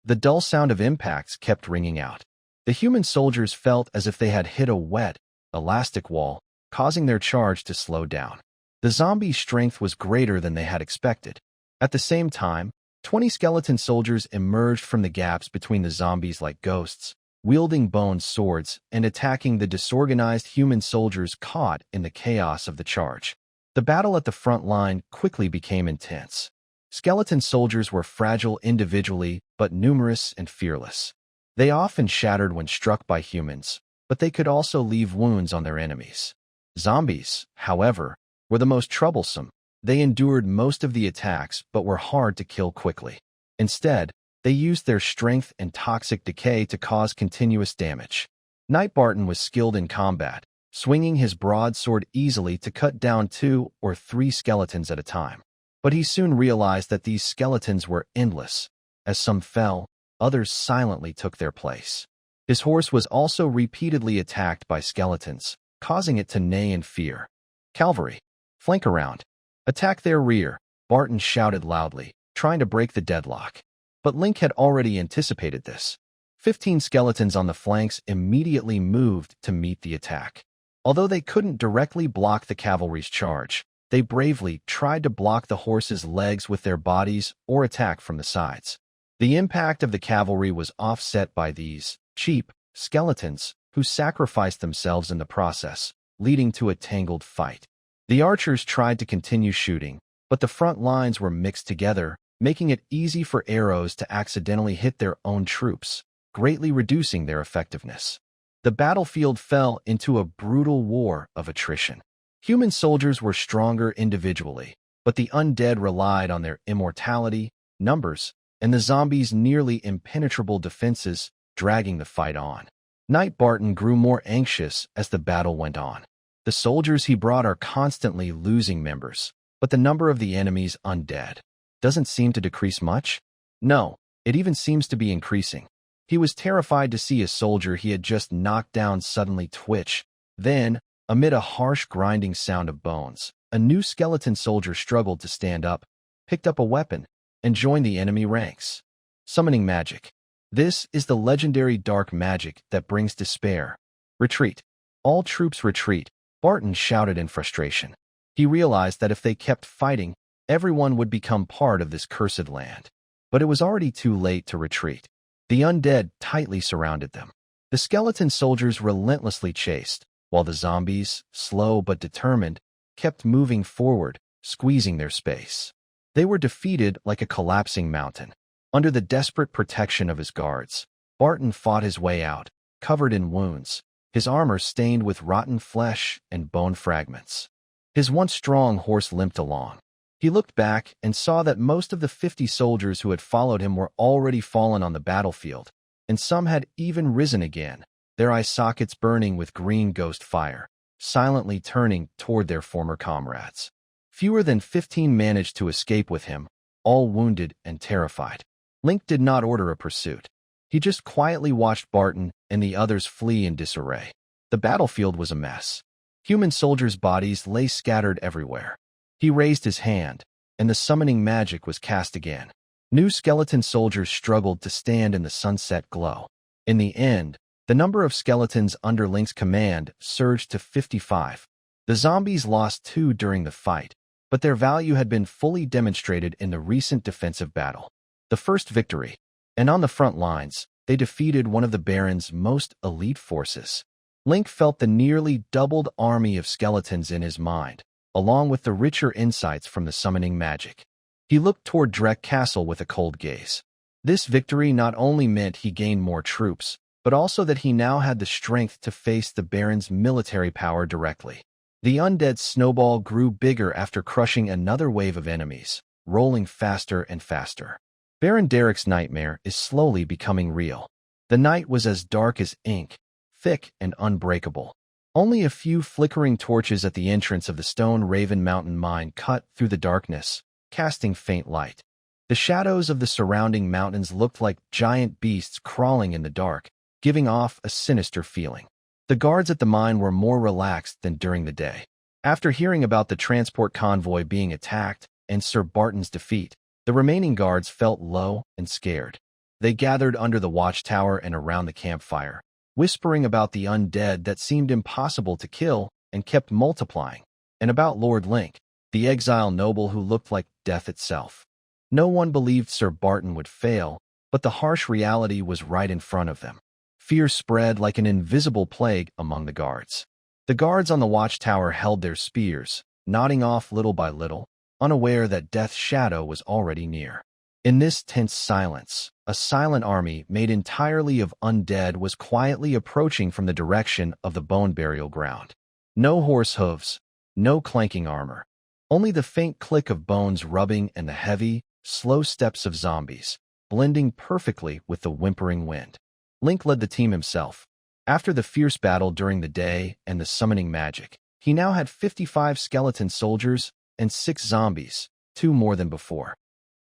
The dull sound of impacts kept ringing out. The human soldiers felt as if they had hit a wet, elastic wall, causing their charge to slow down. The zombie strength was greater than they had expected. At the same time, 20 skeleton soldiers emerged from the gaps between the zombies like ghosts, wielding bone swords and attacking the disorganized human soldiers caught in the chaos of the charge. The battle at the front line quickly became intense. Skeleton soldiers were fragile individually, but numerous and fearless. They often shattered when struck by humans, but they could also leave wounds on their enemies. Zombies, however, were the most troublesome. They endured most of the attacks but were hard to kill quickly. Instead, they used their strength and toxic decay to cause continuous damage. Knight Barton was skilled in combat, swinging his broadsword easily to cut down 2 or 3 skeletons at a time. But he soon realized that these skeletons were endless. As some fell, others silently took their place. His horse was also repeatedly attacked by skeletons, causing it to neigh in fear. Cavalry, flank around. Attack their rear, Barton shouted loudly, trying to break the deadlock. But Link had already anticipated this. 15 skeletons on the flanks immediately moved to meet the attack. Although they couldn't directly block the cavalry's charge, they bravely tried to block the horse's legs with their bodies or attack from the sides. The impact of the cavalry was offset by these cheap skeletons who sacrificed themselves in the process, leading to a tangled fight. The archers tried to continue shooting, but the front lines were mixed together, making it easy for arrows to accidentally hit their own troops, greatly reducing their effectiveness. The battlefield fell into a brutal war of attrition. Human soldiers were stronger individually, but the undead relied on their immortality, numbers, and the zombies' nearly impenetrable defenses, dragging the fight on. Knight Barton grew more anxious as the battle went on. The soldiers he brought are constantly losing members, but the number of the enemy's undead doesn't seem to decrease much. No, it even seems to be increasing. He was terrified to see a soldier he had just knocked down suddenly twitch. Then, amid a harsh grinding sound of bones, a new skeleton soldier struggled to stand up, picked up a weapon, and joined the enemy ranks. Summoning magic. This is the legendary dark magic that brings despair. Retreat. All troops retreat, Barton shouted in frustration. He realized that if they kept fighting, everyone would become part of this cursed land. But it was already too late to retreat. The undead tightly surrounded them. The skeleton soldiers relentlessly chased, while the zombies, slow but determined, kept moving forward, squeezing their space. They were defeated like a collapsing mountain. Under the desperate protection of his guards, Barton fought his way out, covered in wounds, his armor stained with rotten flesh and bone fragments. His once strong horse limped along. He looked back and saw that most of the 50 soldiers who had followed him were already fallen on the battlefield, and some had even risen again, their eye sockets burning with green ghost fire, silently turning toward their former comrades. Fewer than 15 managed to escape with him, all wounded and terrified. Link did not order a pursuit. He just quietly watched Barton and the others flee in disarray. The battlefield was a mess. Human soldiers' bodies lay scattered everywhere. He raised his hand, and the summoning magic was cast again. New skeleton soldiers struggled to stand in the sunset glow. In the end, the number of skeletons under Link's command surged to 55. The zombies lost 2 during the fight, but their value had been fully demonstrated in the recent defensive battle. The first victory, and on the front lines, they defeated one of the Baron's most elite forces. Link felt the nearly doubled army of skeletons in his mind, along with the richer insights from the summoning magic. He looked toward Drek Castle with a cold gaze. This victory not only meant he gained more troops, but also that he now had the strength to face the Baron's military power directly. The undead snowball grew bigger after crushing another wave of enemies, rolling faster and faster. Baron Derek's nightmare is slowly becoming real. The night was as dark as ink, thick and unbreakable. Only a few flickering torches at the entrance of the Stone Raven Mountain mine cut through the darkness, casting faint light. The shadows of the surrounding mountains looked like giant beasts crawling in the dark, giving off a sinister feeling. The guards at the mine were more relaxed than during the day. After hearing about the transport convoy being attacked and Sir Barton's defeat, the remaining guards felt low and scared. They gathered under the watchtower and around the campfire, whispering about the undead that seemed impossible to kill and kept multiplying, and about Lord Link, the exile noble who looked like death itself. No one believed Sir Barton would fail, but the harsh reality was right in front of them. Fear spread like an invisible plague among the guards. The guards on the watchtower held their spears, nodding off little by little, unaware that death's shadow was already near. In this tense silence, a silent army made entirely of undead was quietly approaching from the direction of the bone burial ground. No horse hooves, no clanking armor, only the faint click of bones rubbing and the heavy, slow steps of zombies, blending perfectly with the whimpering wind. Link led the team himself. After the fierce battle during the day and the summoning magic, he now had 55 skeleton soldiers and 6 zombies, 2 more than before.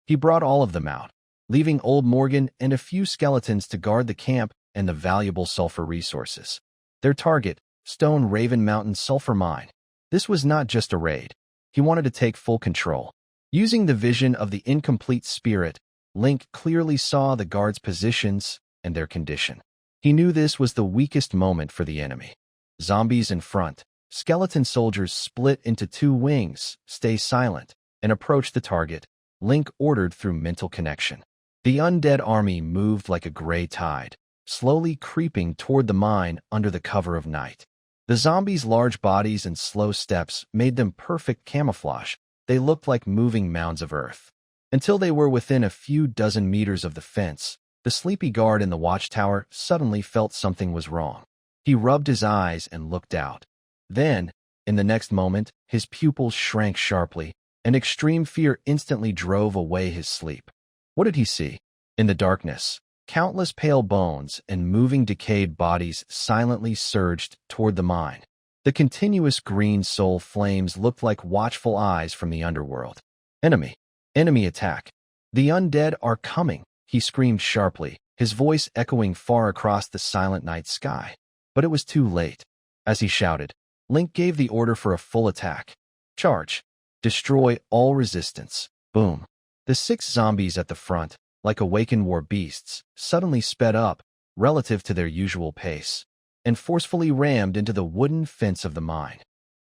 He brought all of them out, leaving old Morgan and a few skeletons to guard the camp and the valuable sulfur resources. Their target, Stone Raven Mountain Sulfur Mine. This was not just a raid. He wanted to take full control. Using the vision of the incomplete spirit, Link clearly saw the guards' positions and their condition. He knew this was the weakest moment for the enemy. Zombies in front, skeleton soldiers split into 2 wings, stay silent, and approach the target, Link ordered through mental connection. The undead army moved like a gray tide, slowly creeping toward the mine under the cover of night. The zombies' large bodies and slow steps made them perfect camouflage. They looked like moving mounds of earth. Until they were within a few dozen meters of the fence, the sleepy guard in the watchtower suddenly felt something was wrong. He rubbed his eyes and looked out. Then, in the next moment, his pupils shrank sharply, and extreme fear instantly drove away his sleep. What did he see? In the darkness, countless pale bones and moving decayed bodies silently surged toward the mine. The continuous green soul flames looked like watchful eyes from the underworld. Enemy. Enemy attack. The undead are coming, he screamed sharply, his voice echoing far across the silent night sky. But it was too late. As he shouted, Link gave the order for a full attack. Charge. Destroy all resistance. Boom. The 6 zombies at the front, like awakened war beasts, suddenly sped up, relative to their usual pace, and forcefully rammed into the wooden fence of the mine.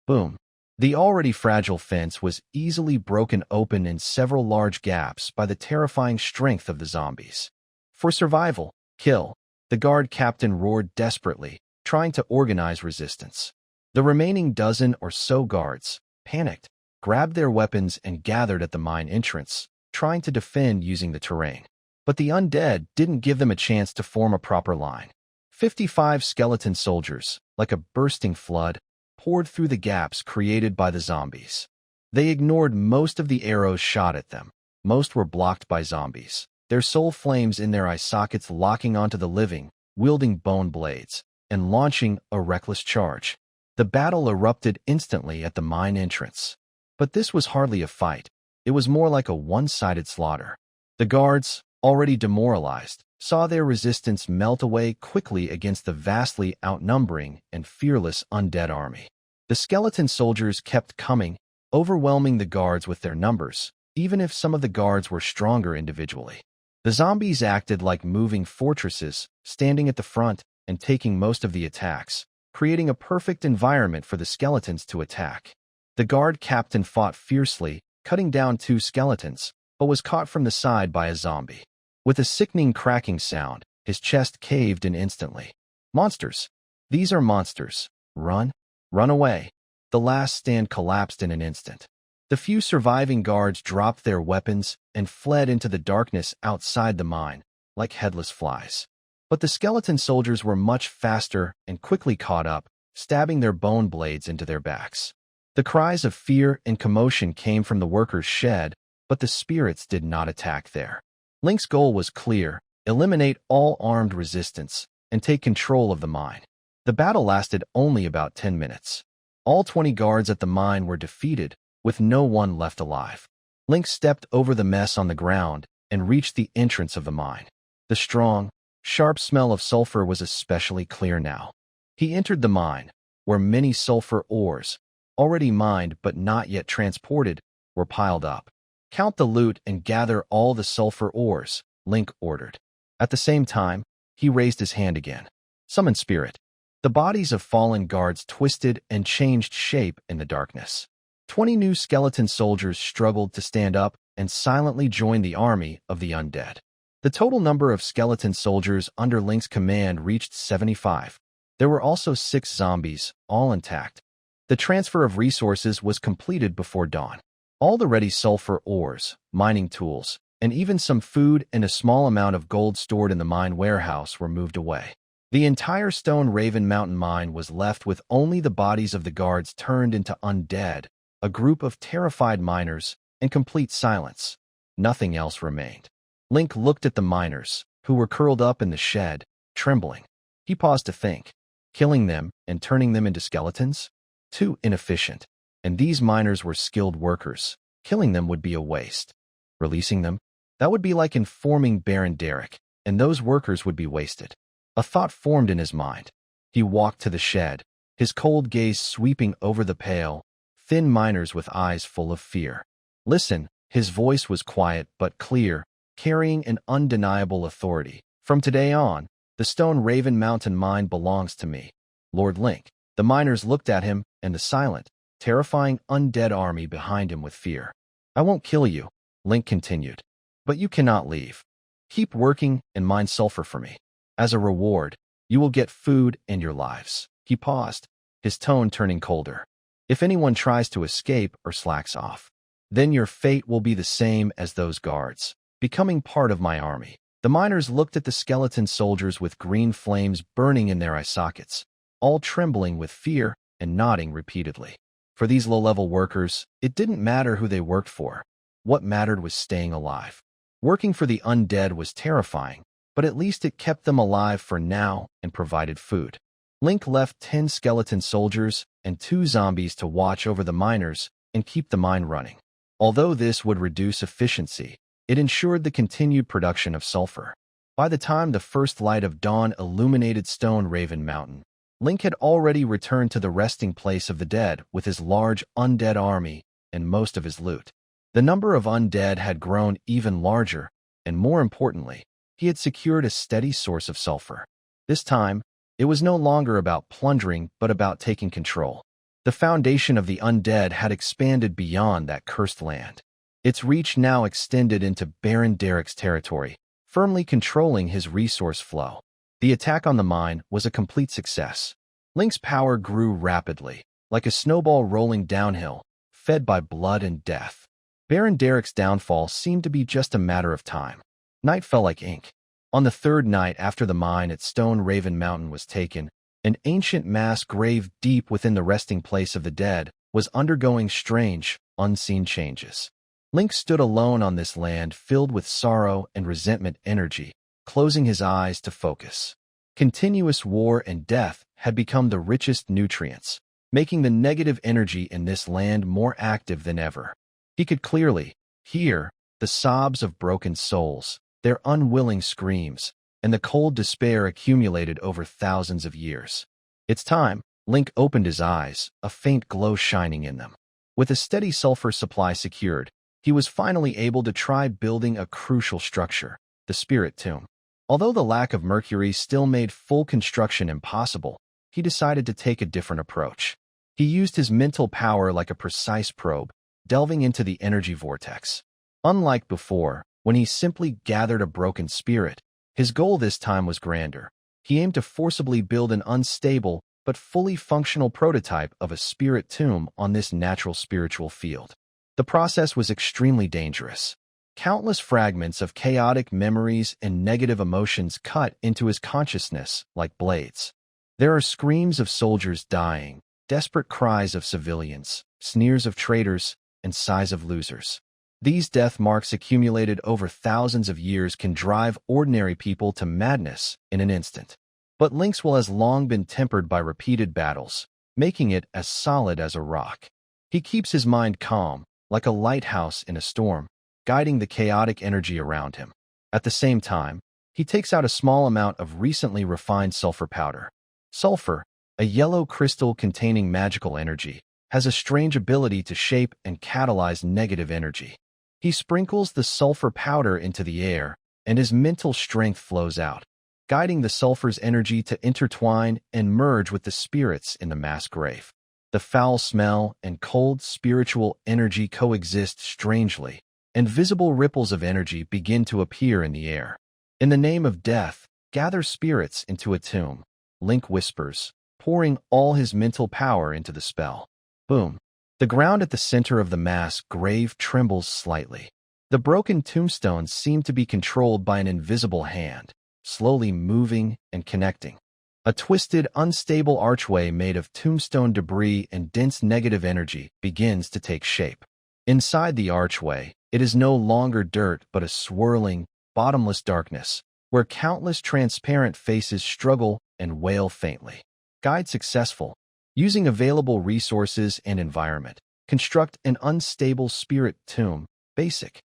Boom. The already fragile fence was easily broken open in several large gaps by the terrifying strength of the zombies. For survival, kill, the guard captain roared desperately, trying to organize resistance. The remaining dozen or so guards, panicked, grabbed their weapons and gathered at the mine entrance, trying to defend using the terrain. But the undead didn't give them a chance to form a proper line. 55 skeleton soldiers, like a bursting flood, poured through the gaps created by the zombies. They ignored most of the arrows shot at them. Most were blocked by zombies, their soul flames in their eye sockets locking onto the living, wielding bone blades, and launching a reckless charge. The battle erupted instantly at the mine entrance. But this was hardly a fight. It was more like a one-sided slaughter. The guards, already demoralized, saw their resistance melt away quickly against the vastly outnumbering and fearless undead army. The skeleton soldiers kept coming, overwhelming the guards with their numbers, even if some of the guards were stronger individually. The zombies acted like moving fortresses, standing at the front and taking most of the attacks, creating a perfect environment for the skeletons to attack. The guard captain fought fiercely, cutting down 2 skeletons, but was caught from the side by a zombie. With a sickening cracking sound, his chest caved in instantly. Monsters. These are monsters. Run. Run away. The last stand collapsed in an instant. The few surviving guards dropped their weapons and fled into the darkness outside the mine, like headless flies. But the skeleton soldiers were much faster and quickly caught up, stabbing their bone blades into their backs. The cries of fear and commotion came from the workers' shed, but the spirits did not attack there. Link's goal was clear: eliminate all armed resistance and take control of the mine. The battle lasted only about 10 minutes. All 20 guards at the mine were defeated, with no one left alive. Link stepped over the mess on the ground and reached the entrance of the mine. The strong, sharp smell of sulfur was especially clear now. He entered the mine, where many sulfur ores, already mined but not yet transported, were piled up. "Count the loot and gather all the sulfur ores," Link ordered. At the same time, he raised his hand again. "Summon spirit." The bodies of fallen guards twisted and changed shape in the darkness. 20 new skeleton soldiers struggled to stand up and silently join the army of the undead. The total number of skeleton soldiers under Link's command reached 75. There were also 6 zombies, all intact. The transfer of resources was completed before dawn. All the ready sulfur ores, mining tools, and even some food and a small amount of gold stored in the mine warehouse were moved away. The entire Stone Raven Mountain mine was left with only the bodies of the guards turned into undead, a group of terrified miners, and complete silence. Nothing else remained. Link looked at the miners, who were curled up in the shed, trembling. He paused to think. Killing them and turning them into skeletons? Too inefficient. And these miners were skilled workers. Killing them would be a waste. Releasing them? That would be like informing Baron Derek, and those workers would be wasted. A thought formed in his mind. He walked to the shed, his cold gaze sweeping over the pale, thin miners with eyes full of fear. "Listen," his voice was quiet but clear, carrying an undeniable authority. "From today on, the Stone Raven Mountain mine belongs to me, Lord Link." The miners looked at him and the silent, terrifying undead army behind him with fear. "I won't kill you," Link continued, "but you cannot leave. Keep working and mine sulfur for me. As a reward, you will get food and your lives." He paused, his tone turning colder. "If anyone tries to escape or slacks off, then your fate will be the same as those guards, becoming part of my army." The miners looked at the skeleton soldiers with green flames burning in their eye sockets, all trembling with fear and nodding repeatedly. For these low-level workers, it didn't matter who they worked for. What mattered was staying alive. Working for the undead was terrifying, but at least it kept them alive for now and provided food. Link left 10 skeleton soldiers and 2 zombies to watch over the miners and keep the mine running. Although this would reduce efficiency, it ensured the continued production of sulfur. By the time the first light of dawn illuminated Stone Raven Mountain, Link had already returned to the resting place of the dead with his large undead army and most of his loot. The number of undead had grown even larger, and more importantly, he had secured a steady source of sulfur. This time, it was no longer about plundering but about taking control. The foundation of the undead had expanded beyond that cursed land. Its reach now extended into Baron Derek's territory, firmly controlling his resource flow. The attack on the mine was a complete success. Link's power grew rapidly, like a snowball rolling downhill, fed by blood and death. Baron Derek's downfall seemed to be just a matter of time. Night fell like ink. On the 3rd night after the mine at Stone Raven Mountain was taken, an ancient mass grave deep within the resting place of the dead was undergoing strange, unseen changes. Link stood alone on this land filled with sorrow and resentment energy, closing his eyes to focus. Continuous war and death had become the richest nutrients, making the negative energy in this land more active than ever. He could clearly hear the sobs of broken souls, their unwilling screams, and the cold despair accumulated over thousands of years. "It's time." Link opened his eyes, a faint glow shining in them. With a steady sulfur supply secured, he was finally able to try building a crucial structure, the Spirit Tomb. Although the lack of mercury still made full construction impossible, he decided to take a different approach. He used his mental power like a precise probe, delving into the energy vortex. Unlike before, when he simply gathered a broken spirit, his goal this time was grander. He aimed to forcibly build an unstable but fully functional prototype of a spirit tomb on this natural spiritual field. The process was extremely dangerous. Countless fragments of chaotic memories and negative emotions cut into his consciousness like blades. There are screams of soldiers dying, desperate cries of civilians, sneers of traitors, and sighs of losers. These death marks accumulated over thousands of years can drive ordinary people to madness in an instant. But Link's will has long been tempered by repeated battles, making it as solid as a rock. He keeps his mind calm, like a lighthouse in a storm, guiding the chaotic energy around him. At the same time, he takes out a small amount of recently refined sulfur powder. Sulfur, a yellow crystal containing magical energy, has a strange ability to shape and catalyze negative energy. He sprinkles the sulfur powder into the air, and his mental strength flows out, guiding the sulfur's energy to intertwine and merge with the spirits in the mass grave. The foul smell and cold spiritual energy coexist strangely, and visible ripples of energy begin to appear in the air. In the name of death, gather spirits into a tomb, Link whispers, pouring all his mental power into the spell. Boom. The ground at the center of the mass grave trembles slightly. The broken tombstones seem to be controlled by an invisible hand, slowly moving and connecting. A twisted, unstable archway made of tombstone debris and dense negative energy begins to take shape. Inside the archway, it is no longer dirt but a swirling, bottomless darkness, where countless transparent faces struggle and wail faintly. Guide successful. Using available resources and environment, construct an unstable spirit tomb, basic.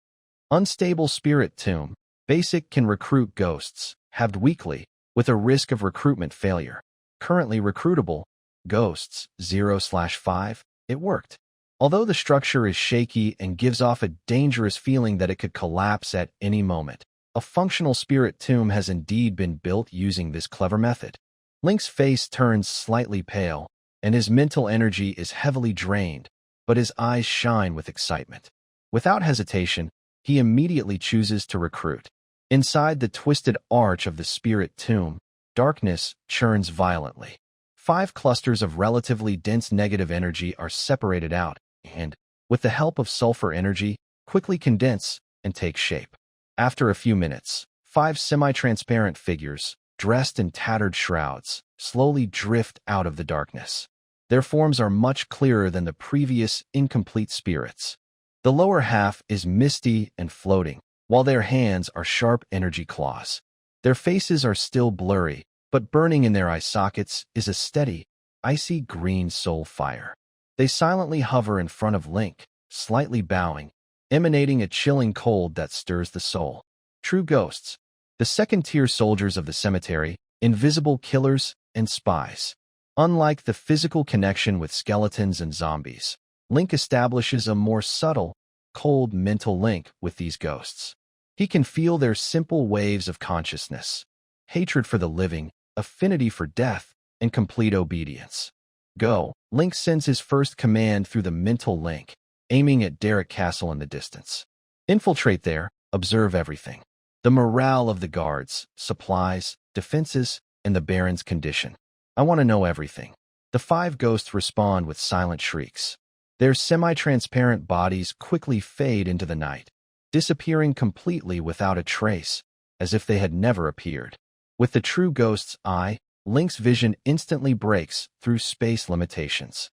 Unstable spirit tomb, basic can recruit ghosts, halved weekly, with a risk of recruitment failure. Currently recruitable, ghosts, 0/5, it worked. Although the structure is shaky and gives off a dangerous feeling that it could collapse at any moment, a functional spirit tomb has indeed been built using this clever method. Link's face turns slightly pale, and his mental energy is heavily drained, but his eyes shine with excitement. Without hesitation, he immediately chooses to recruit. Inside the twisted arch of the spirit tomb, darkness churns violently. 5 clusters of relatively dense negative energy are separated out and, with the help of sulfur energy, quickly condense and take shape. After a few minutes, 5 semi-transparent figures, dressed in tattered shrouds, slowly drift out of the darkness. Their forms are much clearer than the previous incomplete spirits. The lower half is misty and floating, while their hands are sharp energy claws. Their faces are still blurry, but burning in their eye sockets is a steady, icy green soul fire. They silently hover in front of Link, slightly bowing, emanating a chilling cold that stirs the soul. True ghosts, the second-tier soldiers of the cemetery, invisible killers and spies. Unlike the physical connection with skeletons and zombies, Link establishes a more subtle, cold mental link with these ghosts. He can feel their simple waves of consciousness, hatred for the living, affinity for death, and complete obedience. Go. Link sends his first command through the mental link, aiming at Derek Castle in the distance. Infiltrate there, observe everything. The morale of the guards, supplies, defenses, and the Baron's condition. I want to know everything. The 5 ghosts respond with silent shrieks. Their semi-transparent bodies quickly fade into the night, disappearing completely without a trace, as if they had never appeared. With the true ghost's eye, Link's vision instantly breaks through space limitations.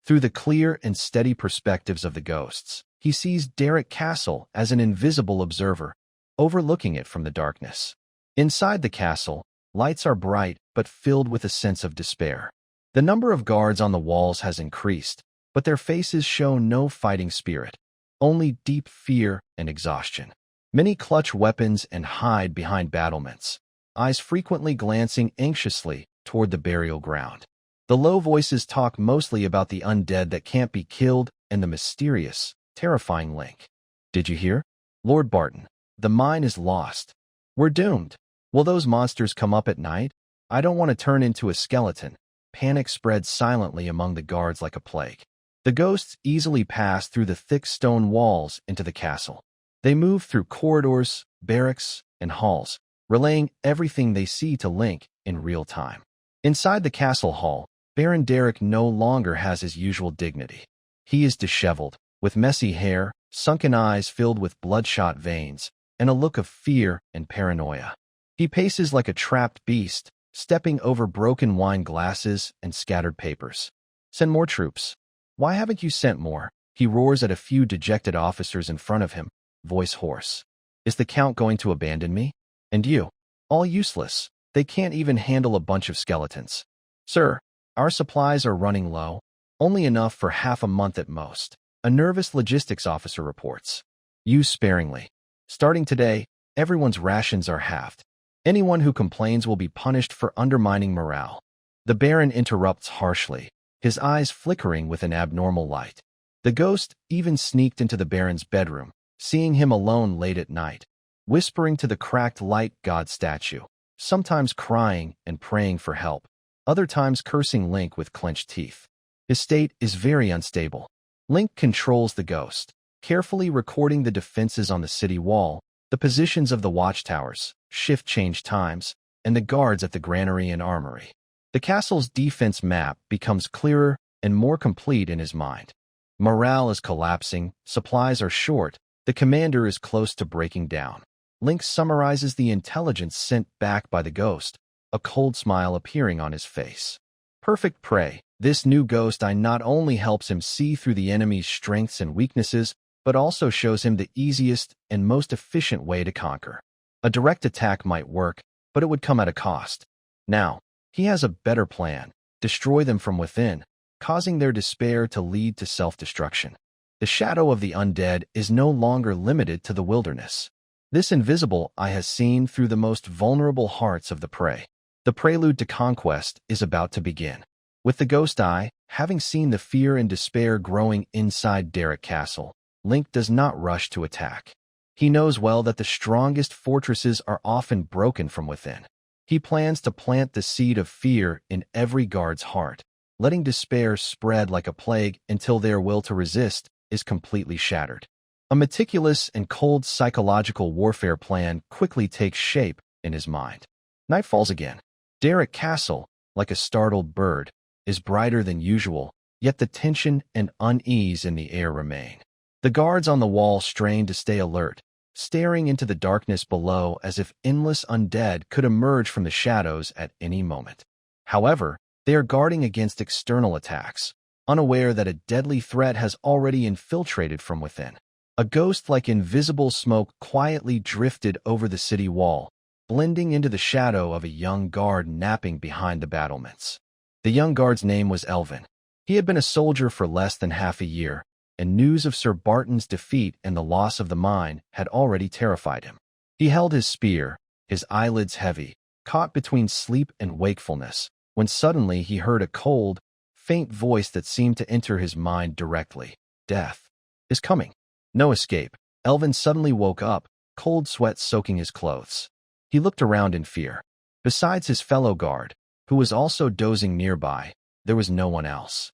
Through the clear and steady perspectives of the ghosts, he sees Derek Castle as an invisible observer, overlooking it from the darkness. Inside the castle, lights are bright but filled with a sense of despair. The number of guards on the walls has increased, but their faces show no fighting spirit, only deep fear and exhaustion. Many clutch weapons and hide behind battlements, eyes frequently glancing anxiously toward the burial ground. The low voices talk mostly about the undead that can't be killed and the mysterious, terrifying Link. Did you hear? Lord Barton, the mine is lost. We're doomed. Will those monsters come up at night? I don't want to turn into a skeleton. Panic spreads silently among the guards like a plague. The ghosts easily pass through the thick stone walls into the castle. They move through corridors, barracks, and halls, relaying everything they see to Link in real time. Inside the castle hall, Baron Derek no longer has his usual dignity. He is disheveled, with messy hair, sunken eyes filled with bloodshot veins, and a look of fear and paranoia. He paces like a trapped beast, stepping over broken wine glasses and scattered papers. Send more troops. Why haven't you sent more? He roars at a few dejected officers in front of him, voice hoarse. Is the Count going to abandon me? And you? All useless. They can't even handle a bunch of skeletons. Sir, our supplies are running low. Only enough for half a month at most. A nervous logistics officer reports. Use sparingly. Starting today, everyone's rations are halved. Anyone who complains will be punished for undermining morale. The Baron interrupts harshly, his eyes flickering with an abnormal light. The ghost even sneaked into the Baron's bedroom, seeing him alone late at night, whispering to the cracked light god statue, sometimes crying and praying for help, other times cursing Link with clenched teeth. His state is very unstable. Link controls the ghost, carefully recording the defenses on the city wall, the positions of the watchtowers, shift change times, and the guards at the granary and armory. The castle's defense map becomes clearer and more complete in his mind. Morale is collapsing, supplies are short, the commander is close to breaking down. Link summarizes the intelligence sent back by the ghost, a cold smile appearing on his face. Perfect prey. This new ghost eye not only helps him see through the enemy's strengths and weaknesses, but also shows him the easiest and most efficient way to conquer. A direct attack might work, but it would come at a cost. Now, he has a better plan: destroy them from within, causing their despair to lead to self-destruction. The shadow of the undead is no longer limited to the wilderness. This invisible eye has seen through the most vulnerable hearts of the prey. The prelude to conquest is about to begin. With the ghost eye, having seen the fear and despair growing inside Derek Castle, Link does not rush to attack. He knows well that the strongest fortresses are often broken from within. He plans to plant the seed of fear in every guard's heart, letting despair spread like a plague until their will to resist is completely shattered. A meticulous and cold psychological warfare plan quickly takes shape in his mind. Night falls again. Derek Castle, like a startled bird, is brighter than usual, yet the tension and unease in the air remain. The guards on the wall strain to stay alert, staring into the darkness below as if endless undead could emerge from the shadows at any moment. However, they are guarding against external attacks, unaware that a deadly threat has already infiltrated from within. A ghost-like invisible smoke quietly drifted over the city wall, blending into the shadow of a young guard napping behind the battlements. The young guard's name was Elvin. He had been a soldier for less than half a year, and news of Sir Barton's defeat and the loss of the mine had already terrified him. He held his spear, his eyelids heavy, caught between sleep and wakefulness, when suddenly he heard a cold, faint voice that seemed to enter his mind directly. Death is coming. No escape. Elvin suddenly woke up, cold sweat soaking his clothes. He looked around in fear. Besides his fellow guard, who was also dozing nearby, there was no one else.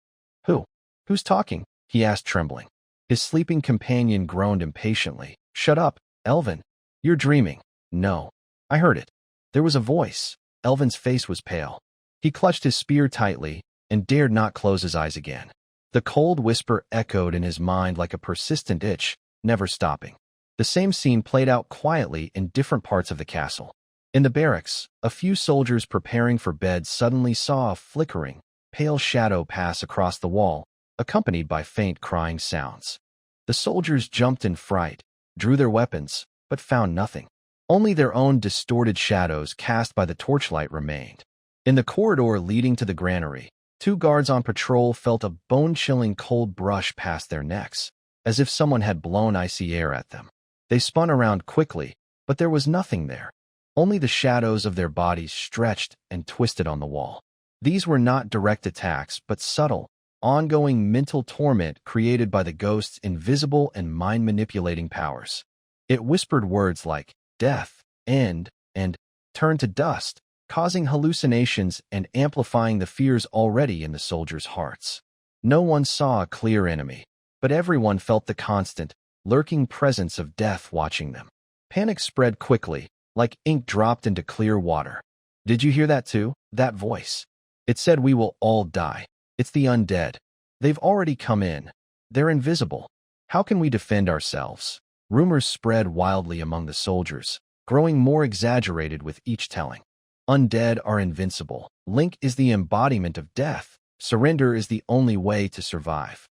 Who's talking? He asked, trembling. His sleeping companion groaned impatiently. Shut up, Elvin. You're dreaming. No. I heard it. There was a voice. Elvin's face was pale. He clutched his spear tightly and dared not close his eyes again. The cold whisper echoed in his mind like a persistent itch, never stopping. The same scene played out quietly in different parts of the castle. In the barracks, a few soldiers preparing for bed suddenly saw a flickering, pale shadow pass across the wall, accompanied by faint crying sounds. The soldiers jumped in fright, drew their weapons, but found nothing. Only their own distorted shadows cast by the torchlight remained. In the corridor leading to the granary, two guards on patrol felt a bone-chilling cold brush past their necks, as if someone had blown icy air at them. They spun around quickly, but there was nothing there. Only the shadows of their bodies stretched and twisted on the wall. These were not direct attacks, but subtle, ongoing mental torment created by the ghost's invisible and mind-manipulating powers. It whispered words like death, end, and turn to dust, causing hallucinations and amplifying the fears already in the soldiers' hearts. No one saw a clear enemy, but everyone felt the constant, lurking presence of death watching them. Panic spread quickly, like ink dropped into clear water. Did you hear that too? That voice. It said we will all die. It's the undead. They've already come in. They're invisible. How can we defend ourselves? Rumors spread wildly among the soldiers, growing more exaggerated with each telling. Undead are invincible. Link is the embodiment of death. Surrender is the only way to survive.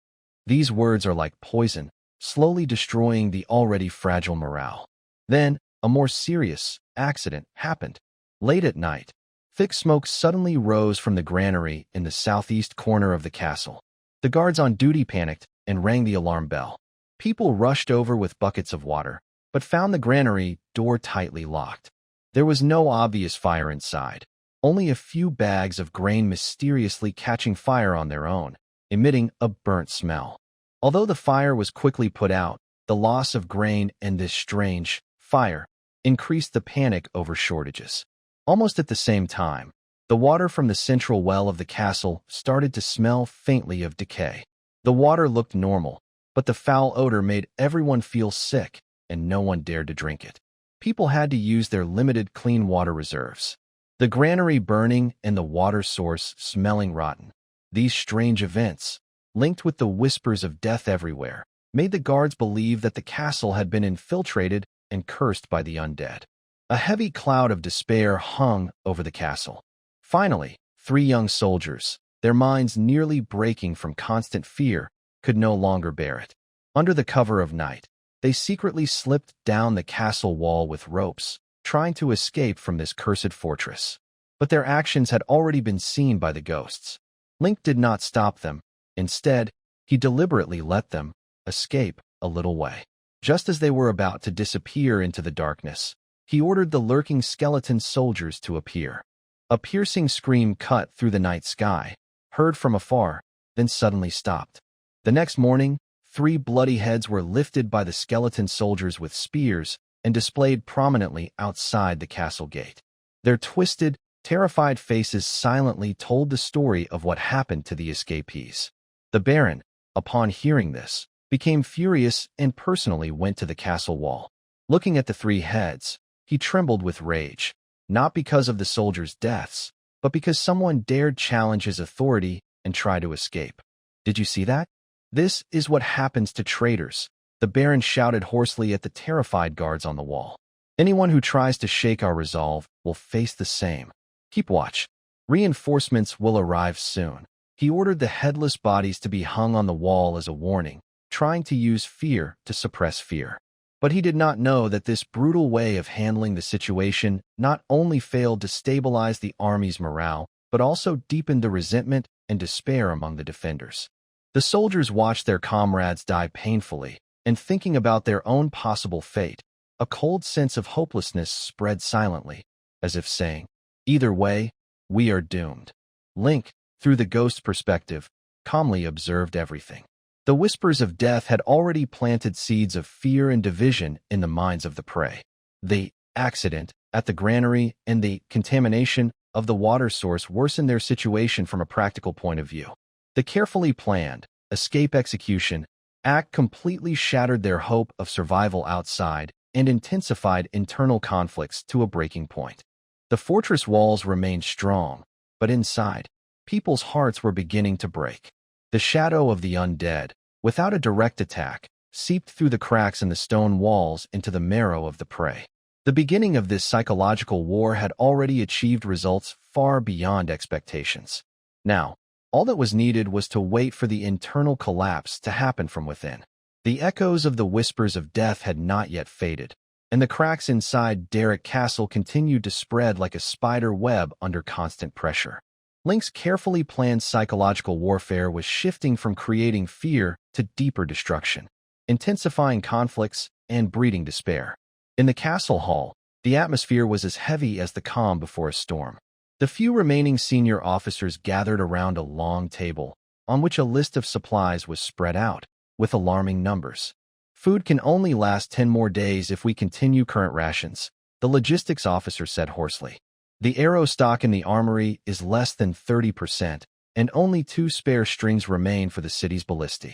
These words are like poison, slowly destroying the already fragile morale. Then, a more serious accident happened. Late at night, thick smoke suddenly rose from the granary in the southeast corner of the castle. The guards on duty panicked and rang the alarm bell. People rushed over with buckets of water, but found the granary door tightly locked. There was no obvious fire inside, only a few bags of grain mysteriously catching fire on their own, emitting a burnt smell. Although the fire was quickly put out, the loss of grain and this strange fire increased the panic over shortages. Almost at the same time, the water from the central well of the castle started to smell faintly of decay. The water looked normal, but the foul odor made everyone feel sick, and no one dared to drink it. People had to use their limited clean water reserves. The granary burning and the water source smelling rotten. These strange events, linked with the whispers of death everywhere, made the guards believe that the castle had been infiltrated and cursed by the undead. A heavy cloud of despair hung over the castle. Finally, 3 young soldiers, their minds nearly breaking from constant fear, could no longer bear it. Under the cover of night, they secretly slipped down the castle wall with ropes, trying to escape from this cursed fortress. But their actions had already been seen by the ghosts. Link did not stop them. Instead, he deliberately let them escape a little way. Just as they were about to disappear into the darkness, he ordered the lurking skeleton soldiers to appear. A piercing scream cut through the night sky, heard from afar, then suddenly stopped. The next morning, 3 bloody heads were lifted by the skeleton soldiers with spears and displayed prominently outside the castle gate. Their twisted, terrified faces silently told the story of what happened to the escapees. The Baron, upon hearing this, became furious and personally went to the castle wall. Looking at the 3 heads, he trembled with rage, not because of the soldiers' deaths, but because someone dared challenge his authority and try to escape. Did you see that? This is what happens to traitors, the Baron shouted hoarsely at the terrified guards on the wall. Anyone who tries to shake our resolve will face the same. Keep watch. Reinforcements will arrive soon. He ordered the headless bodies to be hung on the wall as a warning, trying to use fear to suppress fear. But he did not know that this brutal way of handling the situation not only failed to stabilize the army's morale, but also deepened the resentment and despair among the defenders. The soldiers watched their comrades die painfully, and thinking about their own possible fate, a cold sense of hopelessness spread silently, as if saying, "Either way, we are doomed." Link, through the ghost's perspective, calmly observed everything. The whispers of death had already planted seeds of fear and division in the minds of the prey. The accident at the granary and the contamination of the water source worsened their situation from a practical point of view. The carefully planned escape execution act completely shattered their hope of survival outside and intensified internal conflicts to a breaking point. The fortress walls remained strong, but inside, people's hearts were beginning to break. The shadow of the undead, without a direct attack, seeped through the cracks in the stone walls into the marrow of the prey. The beginning of this psychological war had already achieved results far beyond expectations. Now, all that was needed was to wait for the internal collapse to happen from within. The echoes of the whispers of death had not yet faded, and the cracks inside Derrick Castle continued to spread like a spider web under constant pressure. Link's carefully planned psychological warfare was shifting from creating fear to deeper destruction, intensifying conflicts and breeding despair. In the castle hall, the atmosphere was as heavy as the calm before a storm. The few remaining senior officers gathered around a long table, on which a list of supplies was spread out, with alarming numbers. "Food can only last 10 more days if we continue current rations," the logistics officer said hoarsely. "The arrow stock in the armory is less than 30%, and only 2 spare strings remain for the city's ballista.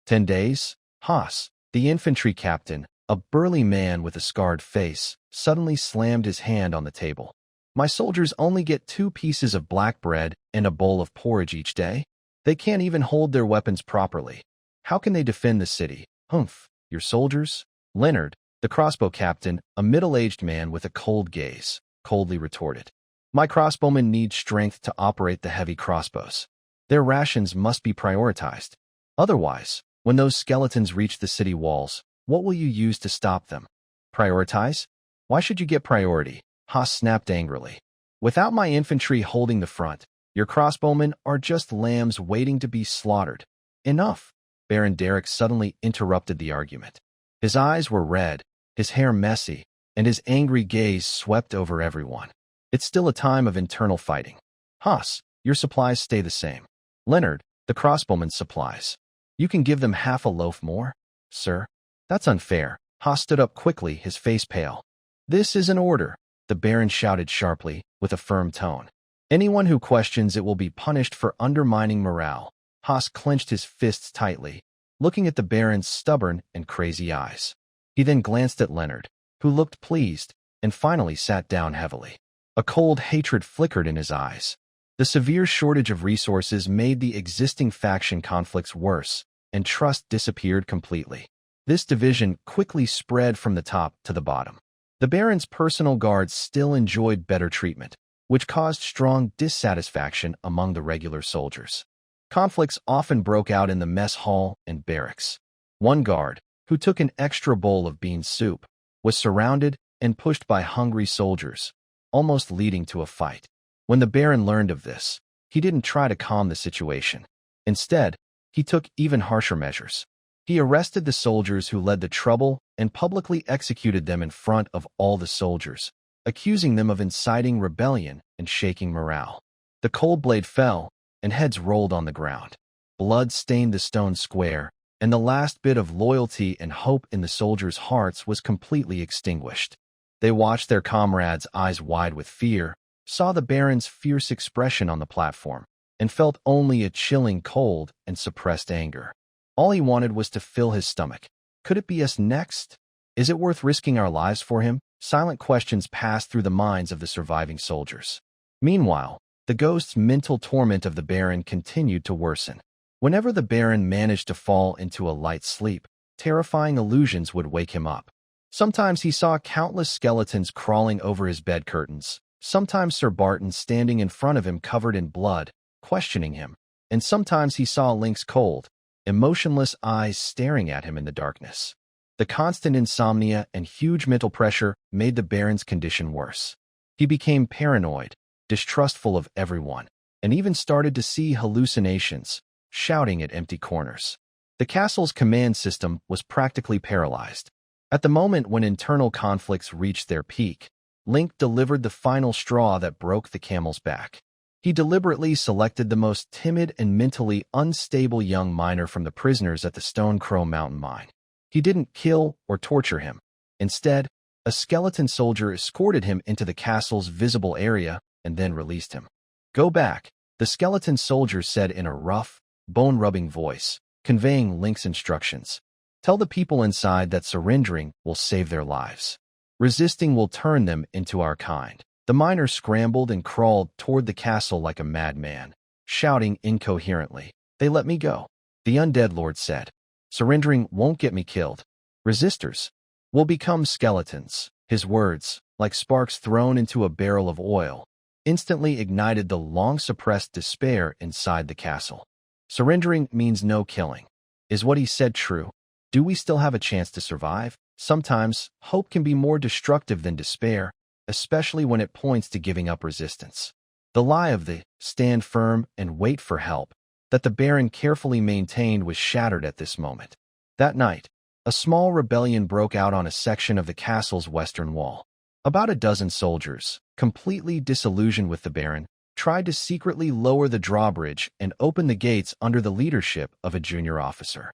10 days? Haas, the infantry captain, a burly man with a scarred face, suddenly slammed his hand on the table. "My soldiers only get 2 pieces of black bread and a bowl of porridge each day. They can't even hold their weapons properly. How can they defend the city?" "Humph, your soldiers?" Leonard, the crossbow captain, a middle-aged man with a cold gaze, coldly retorted. My crossbowmen need strength to operate the heavy crossbows. Their rations must be prioritized. Otherwise, when those skeletons reach the city walls, what will you use to stop them? Prioritize? Why should you get priority? Haas snapped angrily. Without my infantry holding the front, your crossbowmen are just lambs waiting to be slaughtered. Enough! Baron Derek suddenly interrupted the argument. His eyes were red, his hair messy, and his angry gaze swept over everyone. It's still a time of internal fighting. Haas, your supplies stay the same. Leonard, the crossbowman's supplies. You can give them half a loaf more? Sir? That's unfair. Haas stood up quickly, his face pale. This is an order, the Baron shouted sharply, with a firm tone. Anyone who questions it will be punished for undermining morale. Haas clenched his fists tightly, looking at the Baron's stubborn and crazy eyes. He then glanced at Leonard, who looked pleased, and finally sat down heavily. A cold hatred flickered in his eyes. The severe shortage of resources made the existing faction conflicts worse, and trust disappeared completely. This division quickly spread from the top to the bottom. The Baron's personal guards still enjoyed better treatment, which caused strong dissatisfaction among the regular soldiers. Conflicts often broke out in the mess hall and barracks. One guard, who took an extra bowl of bean soup, was surrounded and pushed by hungry soldiers, almost leading to a fight. When the Baron learned of this, he didn't try to calm the situation. Instead, he took even harsher measures. He arrested the soldiers who led the trouble and publicly executed them in front of all the soldiers, accusing them of inciting rebellion and shaking morale. The cold blade fell, and heads rolled on the ground. Blood stained the stone square, and the last bit of loyalty and hope in the soldiers' hearts was completely extinguished. They watched their comrades' eyes wide with fear, saw the Baron's fierce expression on the platform, and felt only a chilling cold and suppressed anger. All he wanted was to fill his stomach. Could it be us next? Is it worth risking our lives for him? Silent questions passed through the minds of the surviving soldiers. Meanwhile, the ghost's mental torment of the Baron continued to worsen. Whenever the Baron managed to fall into a light sleep, terrifying illusions would wake him up. Sometimes he saw countless skeletons crawling over his bed curtains, sometimes Sir Barton standing in front of him covered in blood, questioning him, and sometimes he saw Link's cold, emotionless eyes staring at him in the darkness. The constant insomnia and huge mental pressure made the Baron's condition worse. He became paranoid, distrustful of everyone, and even started to see hallucinations, shouting at empty corners. The castle's command system was practically paralyzed. At the moment when internal conflicts reached their peak, Link delivered the final straw that broke the camel's back. He deliberately selected the most timid and mentally unstable young miner from the prisoners at the Stone Crow Mountain mine. He didn't kill or torture him. Instead, a skeleton soldier escorted him into the castle's visible area and then released him. Go back, the skeleton soldier said in a rough, bone-rubbing voice, conveying Link's instructions. Tell the people inside that surrendering will save their lives. Resisting will turn them into our kind. The miner scrambled and crawled toward the castle like a madman, shouting incoherently. They let me go. The undead lord said. Surrendering won't get me killed. Resistors will become skeletons. His words, like sparks thrown into a barrel of oil, instantly ignited the long-suppressed despair inside the castle. Surrendering means no killing. Is what he said true? Do we still have a chance to survive? Sometimes, hope can be more destructive than despair, especially when it points to giving up resistance. The lie of the stand firm and wait for help that the Baron carefully maintained was shattered at this moment. That night, a small rebellion broke out on a section of the castle's western wall. About a dozen soldiers, completely disillusioned with the Baron, tried to secretly lower the drawbridge and open the gates under the leadership of a junior officer.